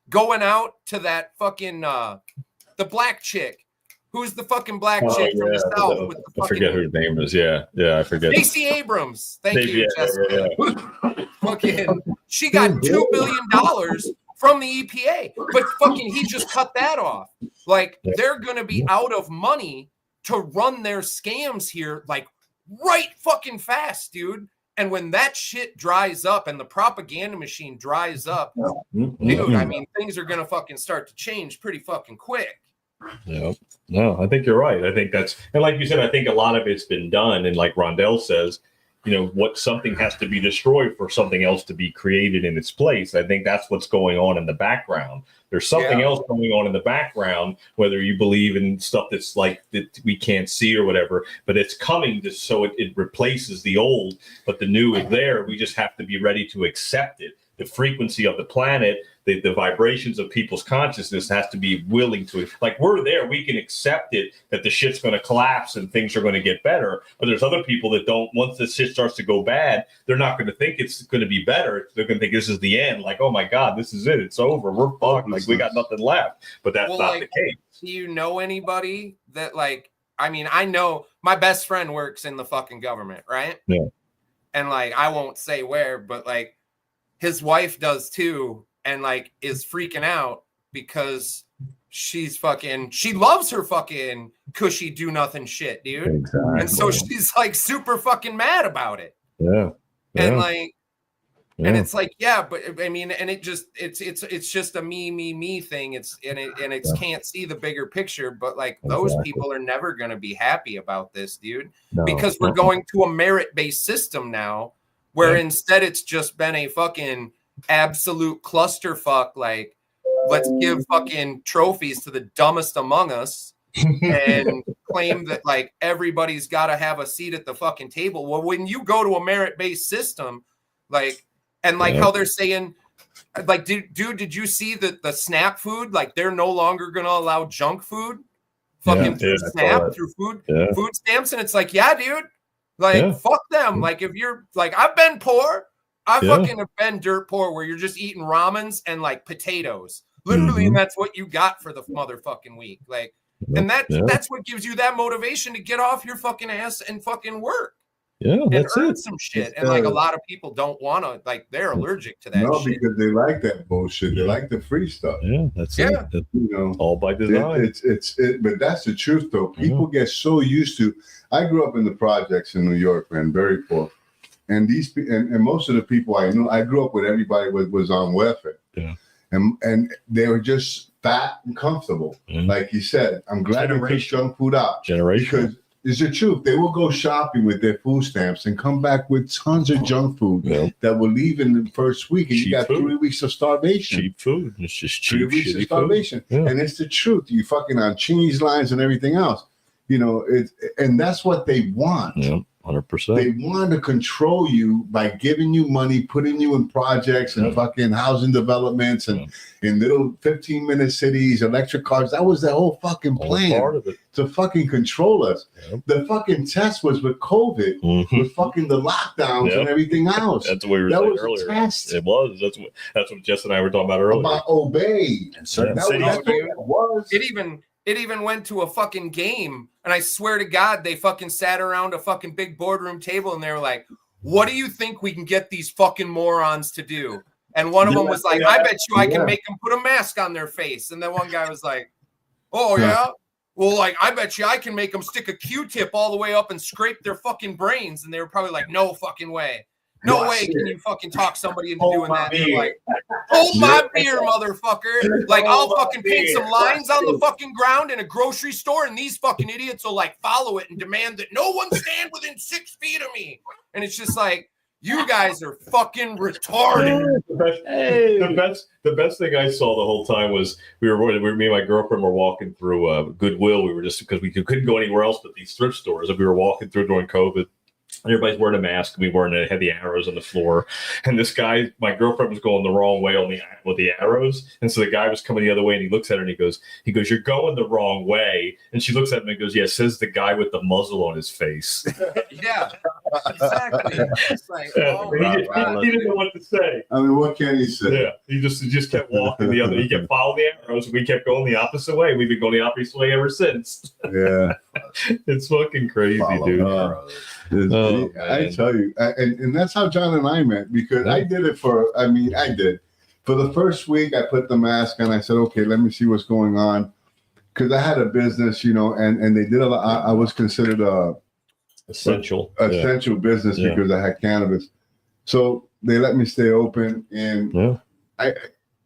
going out to that fucking the black chick. Who's the fucking black Oh, chick from yeah, the South with the I forget who fucking her name is. Yeah. I forget. Stacey Abrams? Thank you, Yeah, Jessica. yeah. Fucking, she got $2 billion from the EPA, but fucking he just cut that off. Like they're gonna be out of money to run their scams here, like right fucking fast, dude. And when that shit dries up and the propaganda machine dries up, dude, I mean, things are gonna fucking start to change pretty fucking quick. Yeah. No, I think you're right. I think that's, and like you said, I think a lot of it's been done. And like Rondell says, you know, what something has to be destroyed for something else to be created in its place. I think that's what's going on in the background. There's something else going on in the background, whether you believe in stuff that's like that we can't see or whatever, but it's coming just so it replaces the old, but the new is there. We just have to be ready to accept it. The frequency of the planet, the vibrations of people's consciousness has to be willing to, like, we're there, we can accept it, that the shit's going to collapse and things are going to get better. But there's other people that don't, once the shit starts to go bad, they're not going to think it's going to be better. They're going to think this is the end. Like, oh my God, this is it. It's over. We're fucked. Like, we got nothing left. But that's not the case. Do you know anybody that, like, I mean, I know my best friend works in the fucking government, right? Yeah. And like, I won't say where, but like his wife does too. And like is freaking out because she loves her fucking cushy do nothing shit, dude. Exactly. And so she's like super fucking mad about it. Yeah. And like, And it's like, yeah, but I mean, and it's just a me thing. It's can't see the bigger picture. But like those people are never going to be happy about this, dude, because we're going to a merit-based system now, where instead it's just been a fucking absolute clusterfuck. Like, let's give fucking trophies to the dumbest among us and claim that like everybody's got to have a seat at the fucking table. Well, when you go to a merit-based system, like. And like how they're saying, like, dude, did you see the SNAP food? Like, they're no longer going to allow junk food fucking through SNAP, through food stamps. And it's like, yeah, dude, like, fuck them. Like, if you're like, I've been poor. I fucking have been dirt poor where you're just eating ramens and like potatoes. Literally, and that's what you got for the motherfucking week. Like, and that's what gives you that motivation to get off your fucking ass and fucking work. Yeah, that's earn some shit. And like a lot of people don't want to, like, they're allergic to that shit. Because they like that bullshit. They like the free stuff. Yeah, that's it. You know, all by design. But that's the truth, though. People get so used to. I grew up in the projects in New York, man, very poor. And and most of the people I knew, I grew up with everybody was on welfare. Yeah. And they were just fat and comfortable. Like you said, I'm glad they took junk food out. Because it's the truth. They will go shopping with their food stamps and come back with tons of junk food that will leave in the first week. And you got 3 weeks of starvation. Cheap food. It's just cheap, 3 weeks of starvation. And it's the truth. You fucking on cheese lines and everything else. You know, and that's what they want. Yeah, 100%. They want to control you by giving you money, putting you in projects and fucking housing developments and in little 15-minute cities, electric cars. That was the whole fucking plan, part of it. To fucking control us. The fucking test was with COVID, with fucking the lockdowns and everything else. That's what we were saying earlier. Test. It was. That's what Jess and I were talking about earlier. About obey. And certain It even went to a fucking game, and I swear to God, they fucking sat around a fucking big boardroom table, and they were like, "What do you think we can get these fucking morons to do?" And one of them was like, "I bet you I can make them put a mask on their face." And then one guy was like, "Oh yeah, well, like I bet you I can make them stick a Q-tip all the way up and scrape their fucking brains." And they were probably like, "No fucking way." No way can you fucking talk somebody into doing that. They're like, hold my beer, motherfucker. Like, I'll fucking paint some lines on the fucking ground in a grocery store, and these fucking idiots will like follow it and demand that no one stand within 6 feet of me. And it's just like, you guys are fucking retarded. The best thing I saw the whole time was me and my girlfriend were walking through Goodwill. We were just because we couldn't go anywhere else but these thrift stores that we were walking through during COVID. Everybody's wearing a mask. We had the arrows on the floor, and this guy, my girlfriend was going the wrong way with the arrows, and so the guy was coming the other way, and he looks at her and he goes, "You're going the wrong way." And she looks at him and goes, "Yeah," says the guy with the muzzle on his face. Yeah, exactly. It's like, he didn't know what to say. I mean, what can he say? Yeah, he just kept walking the other. He kept following the arrows. We kept going the opposite way. We've been going the opposite way ever since. Yeah, it's fucking crazy, dude. I tell you, and that's how John and I met, because I did it for the first week. I put the mask on. I said, okay, let me see what's going on, because I had a business, you know, and they did a lot. I was considered essential business because I had cannabis, so they let me stay open. And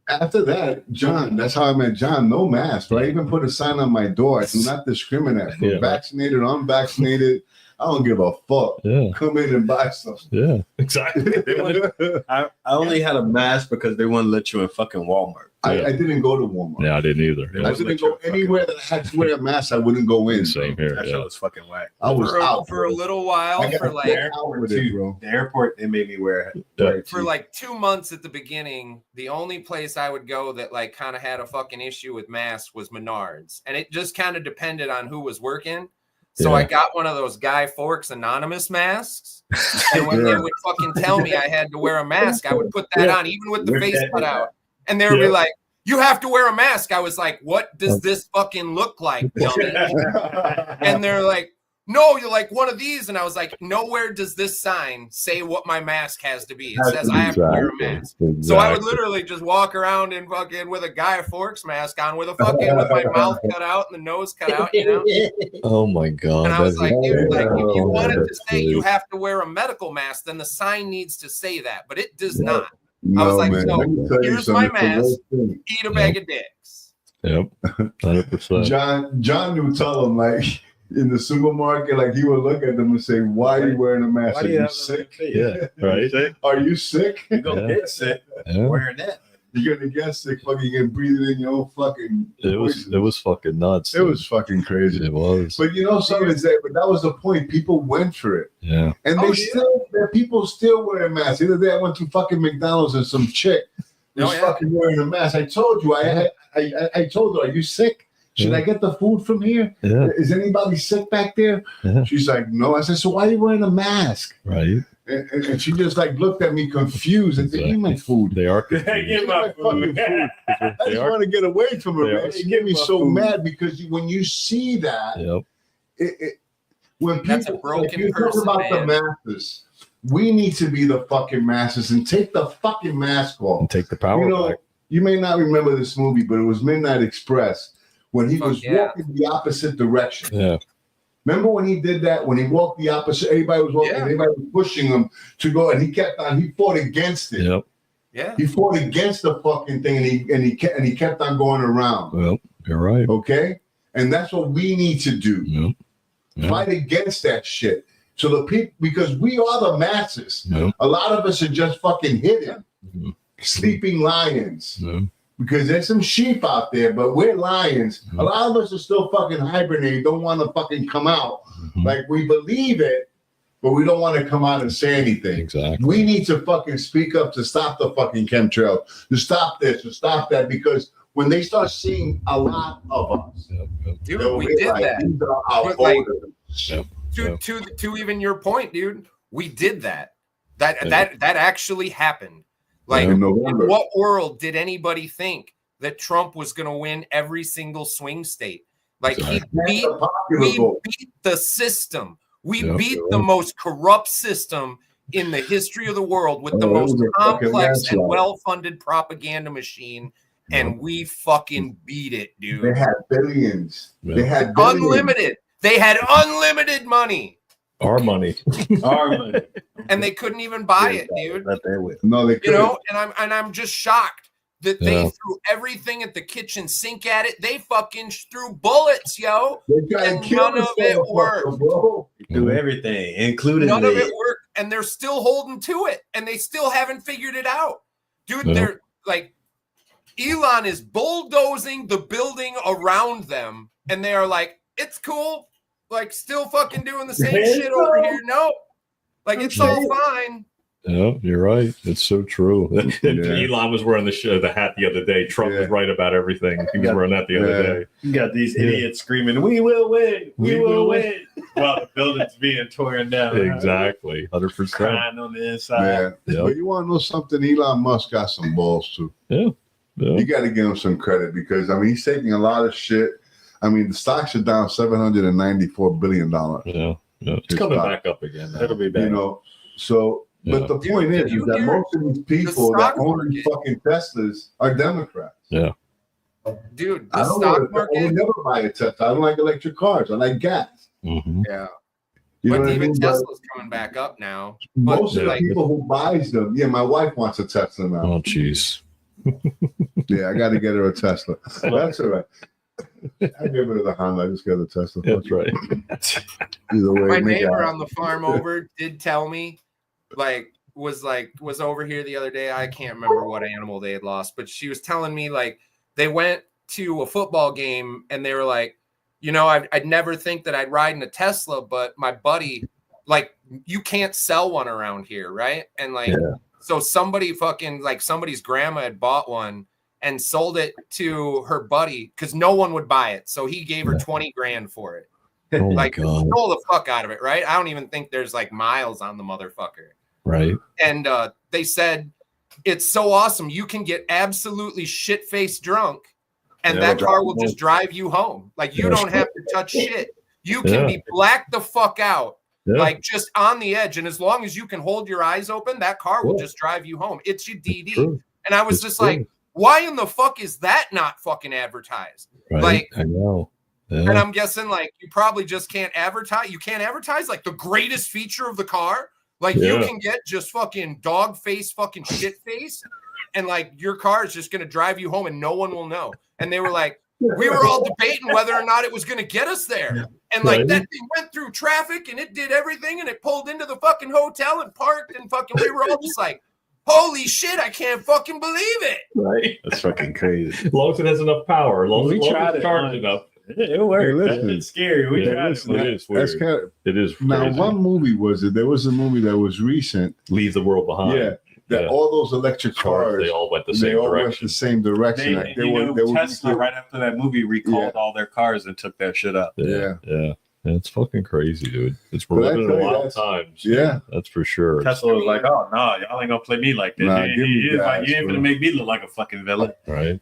after that, John, that's how I met John. No mask. But I even put a sign on my door: I do not discriminate. Vaccinated, unvaccinated. I don't give a fuck. Yeah. Come in and buy something. Yeah, exactly. I only had a mask because they wouldn't let you in fucking Walmart. I didn't go to Walmart. Yeah, I didn't either. I didn't go anywhere that I had to wear a mask. I wouldn't go in. Same here. That shit was fucking whack. I was out for a little while. For like the airport, they made me wear it. For like 2 months at the beginning, the only place I would go that like kind of had a fucking issue with masks was Menards, and it just kind of depended on who was working. So I got one of those Guy Fawkes Anonymous masks. And when they would fucking tell me I had to wear a mask, I would put that on, even with the face cut out. And they would be like, "You have to wear a mask." I was like, "What does this fucking look like, dummy?" And they're like, no, you're like one of these. And I was like, nowhere does this sign say what my mask has to be. It says I have to wear a mask. So I would literally just walk around and fucking with a Guy Fawkes mask on with my mouth cut out and the nose cut out, you know? Oh my God. And I was like, dude, like, if you wanted to say great. you have to wear a medical mask, then the sign needs to say that, but it does not. No, I was like, man. so Let me tell you here's my something. It's the mask, worst thing. eat a bag of dicks. Yep. 100%. John would tell him, like, in the supermarket, like, he would look at them and say, why are you wearing a mask? Are you sick? Yeah. Right. Are you sick? You're going to get sick wearing that. You're going to get sick fucking and breathing in your own fucking It was fucking nuts. It was fucking crazy. It was. But you know, something is that, but that was the point. People went for it. Yeah. And there are people still wearing masks. The other day I went to fucking McDonald's and some chick was fucking wearing a mask. I told you, I told her, are you sick? Should I get the food from here? Yeah. Is anybody sick back there? Yeah. She's like, no. I said, so why are you wearing a mask? Right. And she just like looked at me confused and said, give me my food. They are Give confused. my fucking food. I just want to get away from her. Man. She get me so mad because when you see that, Yep. when That's a people broken you talk person, about the man. masses, we need to be the fucking masses and take the fucking mask off. And take the power back. You may not remember this movie, but it was Midnight Express when he was walking the opposite direction. Yeah. Remember when he did that? When he walked the opposite, everybody was walking, everybody was pushing him to go, and he kept on. He fought against it. Yep. Yeah. He fought against the fucking thing, and he kept on going around. Well, you're right. Okay, and that's what we need to do. Yep. Yep. Fight against that shit. So the people, because we are the masses. Yep. A lot of us are just fucking hidden, sleeping lions. Yep. Because there's some sheep out there, but we're lions. A lot of us are still fucking hibernating, don't want to fucking come out. Like, we believe it, but we don't want to come out and say anything. Exactly. We need to fucking speak up to stop the fucking chemtrail, to stop this, to stop that, because when they start seeing a lot of us, Dude, we did that. These are our But, like, voters. To even your point, dude, we did that. That actually happened. Like, In in November. what world did anybody think that Trump was going to win every single swing state? Like, we beat the system. We beat the most corrupt system in the history of the world with the most complex and well-funded propaganda machine, and we fucking beat it, dude. They had billions. They had billions. Unlimited. They had unlimited money. Our money. Our money. And they couldn't even buy it, dude. No, they couldn't. You know, and I'm just shocked that they threw everything at the kitchen sink at it. They fucking threw bullets, yo. And none of it worked. Do everything, including none of it worked. And they're still holding to it. And they still haven't figured it out. Dude, they're like, Elon is bulldozing the building around them. And they are like, it's cool. Like, still fucking doing the same shit over here. No. Like, it's all fine. Yeah, you're right. It's so true. Elon was wearing the hat the other day. Trump was right about everything. He was wearing that the other day. You got these idiots screaming, "We will win! We will win!" while the building's being torn down. Exactly, 100%. Crying on the inside. But you want to know something? Elon Musk got some balls too. Yeah. You got to give him some credit because I mean he's taking a lot of shit. I mean the stocks are down $794 billion. Yeah. It's coming back up again. It'll be back. You know, so. But the point is that most of these people that own these fucking Teslas are Democrats. Yeah. Dude, the stock market. I would never buy a Tesla. I don't like electric cars. I like gas. Mm-hmm. Yeah. You know but what even I mean? Tesla's coming back up now. Most of the people who buys them, my wife wants a Tesla now. Oh, jeez. Yeah, I got to get her a Tesla. That's all right. I gave her the Honda. I just got a Tesla. That's right. Either way, my neighbor on the farm over did tell me, was over here the other day. I can't remember what animal they had lost, but she was telling me like they went to a football game and they were like, you know, I'd never think that I'd ride in a Tesla, but my buddy, like, you can't sell one around here, right? And so somebody somebody's grandma had bought one and sold it to her buddy because no one would buy it. So he gave her 20 grand for it. Oh stole the fuck out of it, right? I don't even think there's like miles on the motherfucker. Right. And they said, it's so awesome. You can get absolutely shit-faced drunk and that car will just drive you home. Like, you don't have to touch shit. You can be blacked the fuck out, Yeah. like just on the edge. And as long as you can hold your eyes open, that car will just drive you home. It's your DD. True. And I was just like, why in the fuck is that not fucking advertised? Right. Like, I know. Yeah. and I'm guessing like you probably just can't advertise. You can't advertise like the greatest feature of the car. Like you can get just fucking dog face, fucking shit face. And like your car is just going to drive you home and no one will know. And they were like, we were all debating whether or not it was going to get us there. And like that thing went through traffic and it did everything and it pulled into the fucking hotel and parked and fucking, we were all just like, holy shit, I can't fucking believe it. Right. That's fucking crazy. As long as it has enough power, as long as tried it's it charged once. enough. It worked. Hey, listen. It's scary. We tried listen, it. It is That's weird. kind of, It is now, crazy. what movie was it? There was a movie that was recent. Leave the world behind. Yeah. That all those electric cars, They all went the they same all went direction. the same direction. Like, Tesla, right after that movie, recalled all their cars and took that shit up. Yeah. It's fucking crazy, dude. It's But we're I living in tell you, wild that's- times. yeah. That's for sure. Tesla was like, "Oh no, y'all ain't gonna play me like this. Nah, you give me gas, ain't bro. gonna make me look like a fucking villain." Right.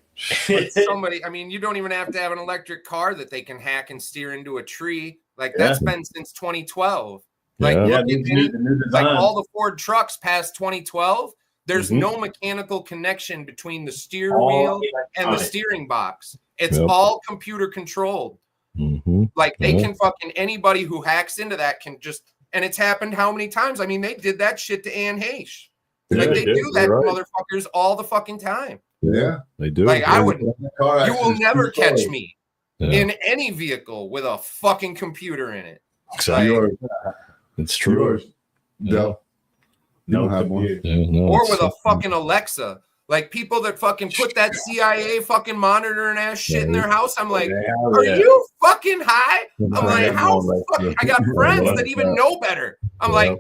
But somebody, I mean, you don't even have to have an electric car that they can hack and steer into a tree. Like that's been since 2012. Like, Yeah. look Yeah, at the any, new like design. all the Ford trucks past 2012. There's Mhm. no mechanical connection between the steer All wheel and the electronic. steering box. It's Yep. all computer controlled. Mm-hmm. Like they Yeah. can fucking anybody who hacks into that can just, and it's happened how many times? I mean, they did that shit to Anne Heche. Like Yeah, they did. do that You're to right. motherfuckers all the fucking time. Yeah. They do. Like I would, you will accidents, never two catch cars. me Yeah. in any vehicle with a fucking computer in it. Exactly. Yours. It's true. Yours. Yeah. Del. You don't have one. Yeah, no, Or it's with a so- fucking Alexa. Like people that fucking put that CIA fucking monitoring ass shit in their house. I'm like, are you fucking high? I'm like, how fucking, I got friends that even know better. I'm like,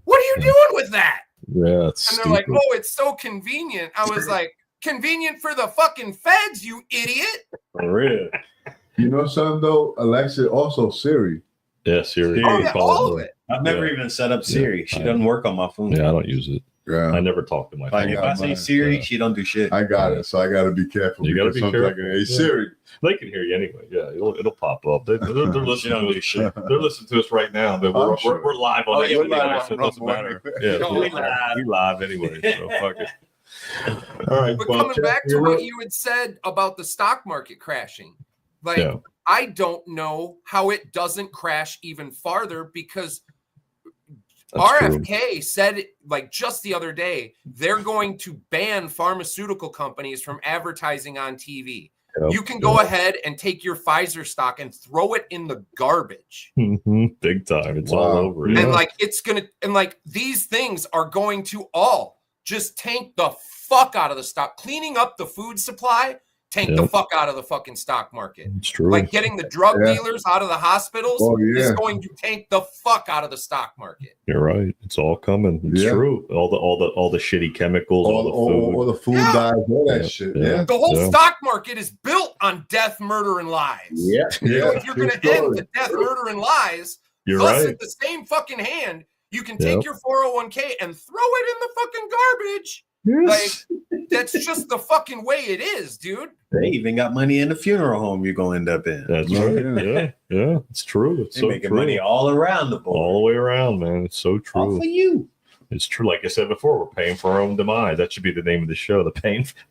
what are you doing with that? Yeah, it's And they're like, stupid. oh, it's so convenient. I was like, convenient for the fucking feds, you idiot. For real. You know something though? Alexa, also Siri. Yeah, Siri. Oh, yeah, all of it. I've never Yeah. even set up Siri. She I- doesn't work on my phone. Yeah, I don't use it. Yeah. I never talk to my Like phone. if I say mine. Siri, Yeah. she don't do shit. I got it, so I got to be careful. You gotta because be sometimes careful. Hey, Yeah. Siri. They can hear you anyway. Yeah, it'll pop up. They're listening to us. shit. They're listening to us right now, but I'm we're, sure. we're live on Oh, that yeah, we're video, live so on it doesn't Rumble matter. anyway. Yeah, No, we we live. We live anyway, so fuck it. All right, But well, coming back to what you had said about the stock market crashing, like Yeah. I don't know how it doesn't crash even farther because that's true. RFK said, like just the other day, they're going to ban pharmaceutical companies from advertising on TV. Yep. You can go ahead and take your Pfizer stock and throw it in the garbage. Mhm. Big time. It's all Wow. over. Yeah. And like it's gonna, and like these things are going to all just tank the fuck out of the stock, cleaning up the food supply, tank the Yep. fuck out of the fucking stock market. It's true. Like getting the drug Yeah. dealers out of the hospitals Oh, yeah. is going to tank the fuck out of the stock market. You're right. It's all coming. It's Yeah. true. All the shitty chemicals, all the food. All the food Yeah. dyes, all that Yeah. shit. Yeah. Yeah. The whole Yeah. stock market is built on death, murder, and lies. Yeah. So Yeah. if you're going to True end story. the death, murder, and lies, You're thus right. at the same fucking hand, you can take Yep. your 401k and throw it in the fucking garbage. Yes. That's just the fucking way it is, dude. They even got money in the funeral home you're gonna end up in. That's Yeah. right. Yeah. Yeah. It's true. It's They're so making true. money all around the board. All the way around, man. It's so All true. for you. It's true. Like I said before, we're paying for our own demise. That should be the name of the show. The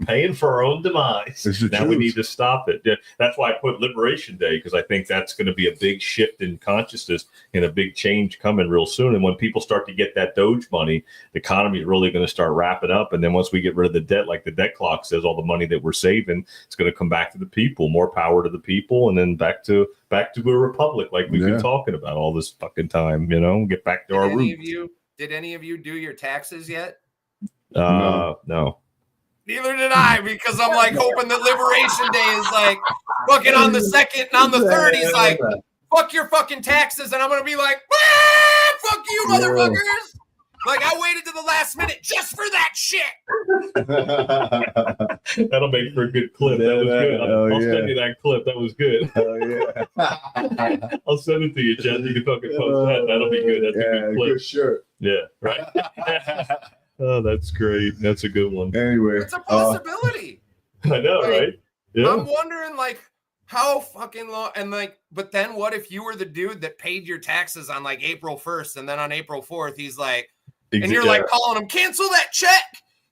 paying for our own demise. It's the Now we truth. need to stop it. Yeah, that's why I put Liberation Day, because I think that's going to be a big shift in consciousness and a big change coming real soon. And when people start to get that Doge money, the economy is really going to start wrapping up. And then once we get rid of the debt, like the debt clock says, all the money that we're saving, it's going to come back to the people. More power to the people, and then back to a republic, like we've been talking about all this fucking time. You know, get back to our roots. Did any of you do your taxes yet? No. Neither did I, because I'm like hoping that Liberation Day is like fucking on the 2nd and on the 3rd. He's like, fuck your fucking taxes. And I'm going to be like, fuck you, motherfuckers. Like, I waited to the last minute just for that shit. That'll make for a good clip. That was good. I'll send you that clip. That was good. I'll send it to you, Jess. You can fucking post that. That'll be good. That's a good clip. Good shirt. Yeah, right. Oh, that's great. That's a good one. Anyway, It's a possibility. I know, Like, right? Yeah. I'm wondering, like, How fucking long? And like, but then what if you were the dude that paid your taxes on like April 1st and then on April 4th, he's like, and you're like calling him, cancel that check,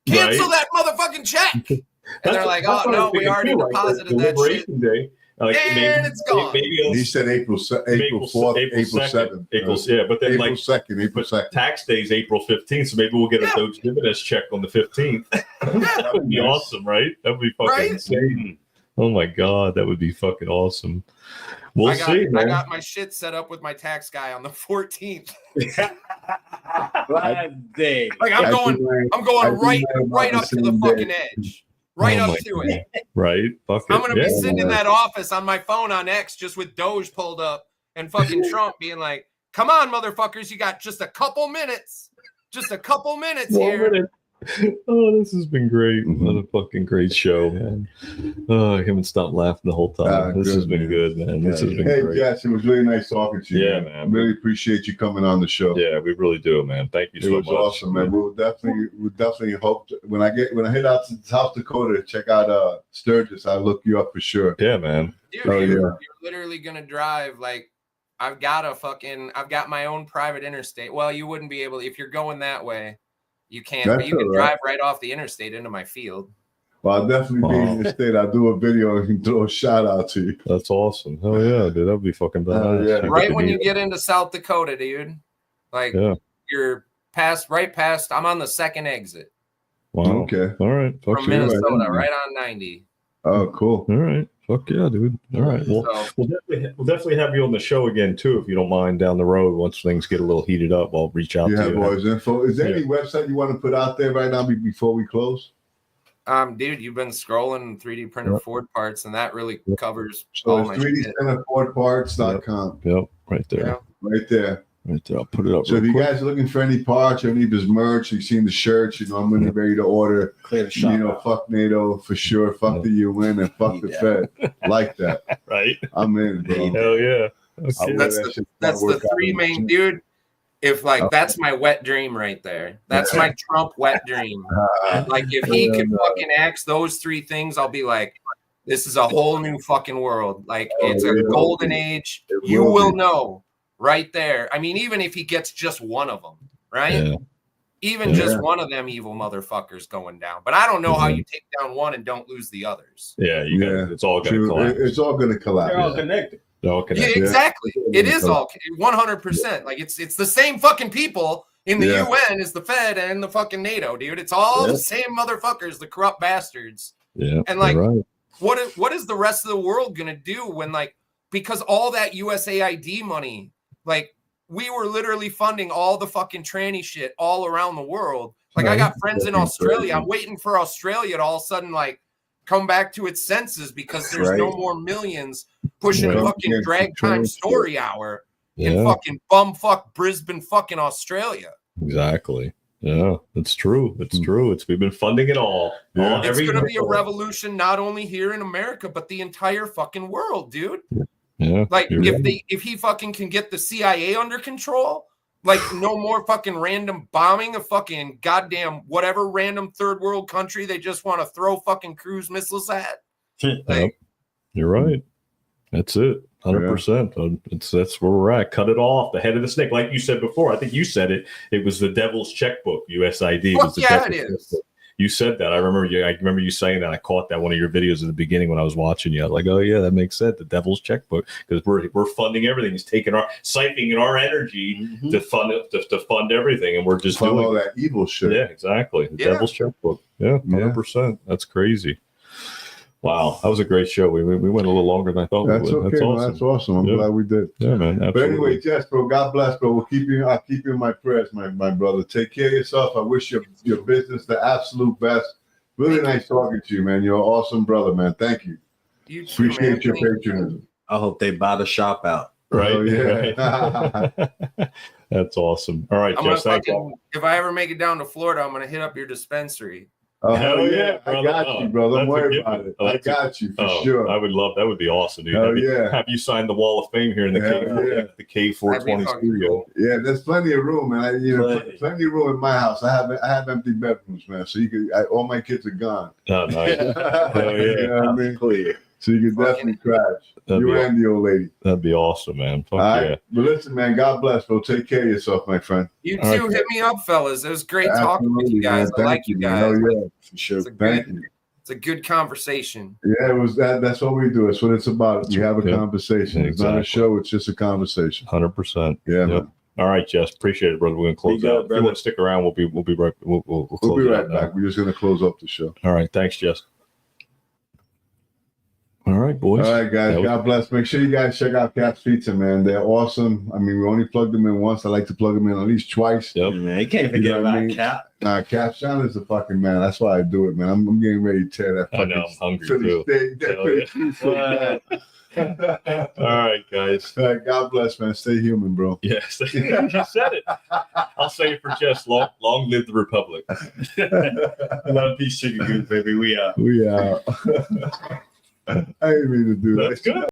cancel that motherfucking check. And they're like, oh no, we already deposited that shit. Day. Like and it's gone. He said April 4th, April 7th. But then April 2nd, April 2nd. Tax day is April 15th, so maybe we'll get a Doge dividends check on the 15th. That would be awesome, right? That would be fucking insane. Oh my God, that would be fucking awesome. We'll see, man. I got my shit set up with my tax guy on the 14th. Day. Like I'm going right up to the fucking edge. Right up to it. Right. I'm going to be sitting in that office on my phone on X just with Doge pulled up and fucking Trump being like, come on, motherfuckers. You got just a couple minutes. Just a couple minutes here. Oh, this has been great. What a fucking great show, man. Oh, I haven't stopped laughing the whole time. This has been good, man. This has been great. Hey, Jess, it was really nice talking to you. Yeah, man. Really appreciate you coming on the show. Yeah, we really do, man. Thank you so much. It was awesome, man. We'll definitely hope when I head out to South Dakota to check out Sturgis, I'll look you up for sure. Yeah, man. Dude, you're literally gonna drive like I've got my own private interstate. Well, you wouldn't be able if you're going that way. You can't, but you can drive right off the interstate into my field. Well, I'll definitely be in the state. I'll do a video and throw a shout out to you. That's awesome. Hell yeah, dude. That'd be fucking badass. Yeah. Right when you get into South Dakota, dude. Like you're right past. I'm on the second exit. Wow. Okay. All right. From Minnesota, right on 90. Oh, cool. All right. Fuck yeah, dude. All right. Well, we'll definitely have you on the show again too, if you don't mind, down the road. Once things get a little heated up, I'll reach out to you. Boys info. Is there any website you want to put out there right now before we close? Dude, you've been scrolling 3D printed Ford parts, and that really covers so all my 3D printed FordParts.com. Yep. Right there. Yeah. Right there. Right there. I'll put it up. So if you guys are looking for any parts or any of his merch, you've seen the shirts, I'm really ready to order. Clear the shop. Fuck NATO for sure. Fuck the UN and fuck the Fed. Like that. Right. I'm in, bro. Hell yeah. Okay. That's the three main, dude. If that's my wet dream right there. That's my Trump wet dream. Like if he can fucking axe those three things, I'll be like, this is a whole new fucking world. Like it's a golden age. You will know. Right there. I mean, even if he gets just one of them, right? Yeah. Even just one of them evil motherfuckers going down. But I don't know how you take down one and don't lose the others. Yeah, it's all going to collapse. It's all going to collapse. They're all connected. They're all connected. Yeah, exactly. It is all 100%. Like it's the same fucking people in the UN as the Fed and the fucking NATO, dude. It's all the same motherfuckers, the corrupt bastards. Yeah. And like, what is the rest of the world going to do when because all that USAID money, like we were literally funding all the fucking tranny shit all around the world. Like I got friends in Australia. I'm waiting for Australia to all of a sudden come back to its senses because there's no more millions pushing fucking drag time story hour in fucking bumfuck Brisbane fucking Australia. Exactly. Yeah, it's true. It's true. We've been funding it all. It's going to be a revolution not only here in America but the entire fucking world, dude. Yeah, like if he fucking can get the CIA under control, like no more fucking random bombing of fucking goddamn whatever random third world country they just want to throw fucking cruise missiles at. You're right. That's it. 100%. That's where we're at. Cut it off. The head of the snake, like you said before. I think you said it. It was the devil's checkbook. USAID was the devil's checkbook. You said that. I remember you saying that. I caught that one of your videos at the beginning when I was watching you. I was like, oh yeah, that makes sense. The devil's checkbook, because we're funding everything. He's taking siphoning our energy to fund everything, and we're just doing all that evil shit. Yeah, exactly. The devil's checkbook. Yeah, 100%. That's crazy. Wow, that was a great show. We went a little longer than I thought we would. Okay, that's awesome. That's awesome. I'm glad we did. Yeah, man. Absolutely. But anyway, Jess, bro, God bless, bro. I'll keep you in my prayers, my brother. Take care of yourself. I wish your business the absolute best. Really nice talking to you, man. You're an awesome brother, man. Thank you. You too, appreciate your patronism. I hope they buy the shop out. Right. Oh, yeah. That's awesome. All right, Jess. If I ever make it down to Florida, I'm gonna hit up your dispensary. Oh, hell yeah. I got you, bro. Don't worry about it. I got you for sure. I would love that. Would be awesome, dude. Have you signed the Wall of Fame here in the K420 studio? Yeah, there's plenty of room, man. Plenty of room in my house. I have empty bedrooms, man. So all my kids are gone. Oh, nice. Hell yeah. You know what I mean? Clear. So you can definitely crash. You and the old lady. That'd be awesome, man. Fuck All right. yeah. But listen, man, God bless, bro. Take care of yourself, my friend. You All too. right. Hit me up, fellas. It was great talking with you Absolutely, man. guys. I like you man. guys. Oh, yeah, for sure. It's a Thank good- you. It's a good conversation. Yeah, it was that. That's what we do. That's what it's about. We have a Yep. conversation. It's not a Exactly. show. It's just a conversation. 100%. Yeah, Yep. man. All right, Jess. Appreciate it, brother. We're gonna close Be good, out. If you brother. want to stick around, we'll be right. We'll close We'll be it right out now. back. We're just gonna close up the show. All right. Thanks, Jess. All right, boys. All right, guys. That was- God bless. Make sure you guys check out Cat's Pizza, man. They're awesome. I mean, we only plugged them in once. I like to plug them in at least twice. Yep. Man, you can't You forget know what I about mean? Cap. Cap Sean is the fucking man. That's why I do it, man. I'm getting ready to tear that I fucking know, I'm hungry, Philly too. steak. That Hell Philly yeah. cheesesteak, man. All right, guys. All right, God bless, man. Stay human, bro. Yes, you said it. I'll say it for Jess. Long live the Republic. Love, peace, chicken goose, baby. We out. We out. I didn't mean to do That's that. good.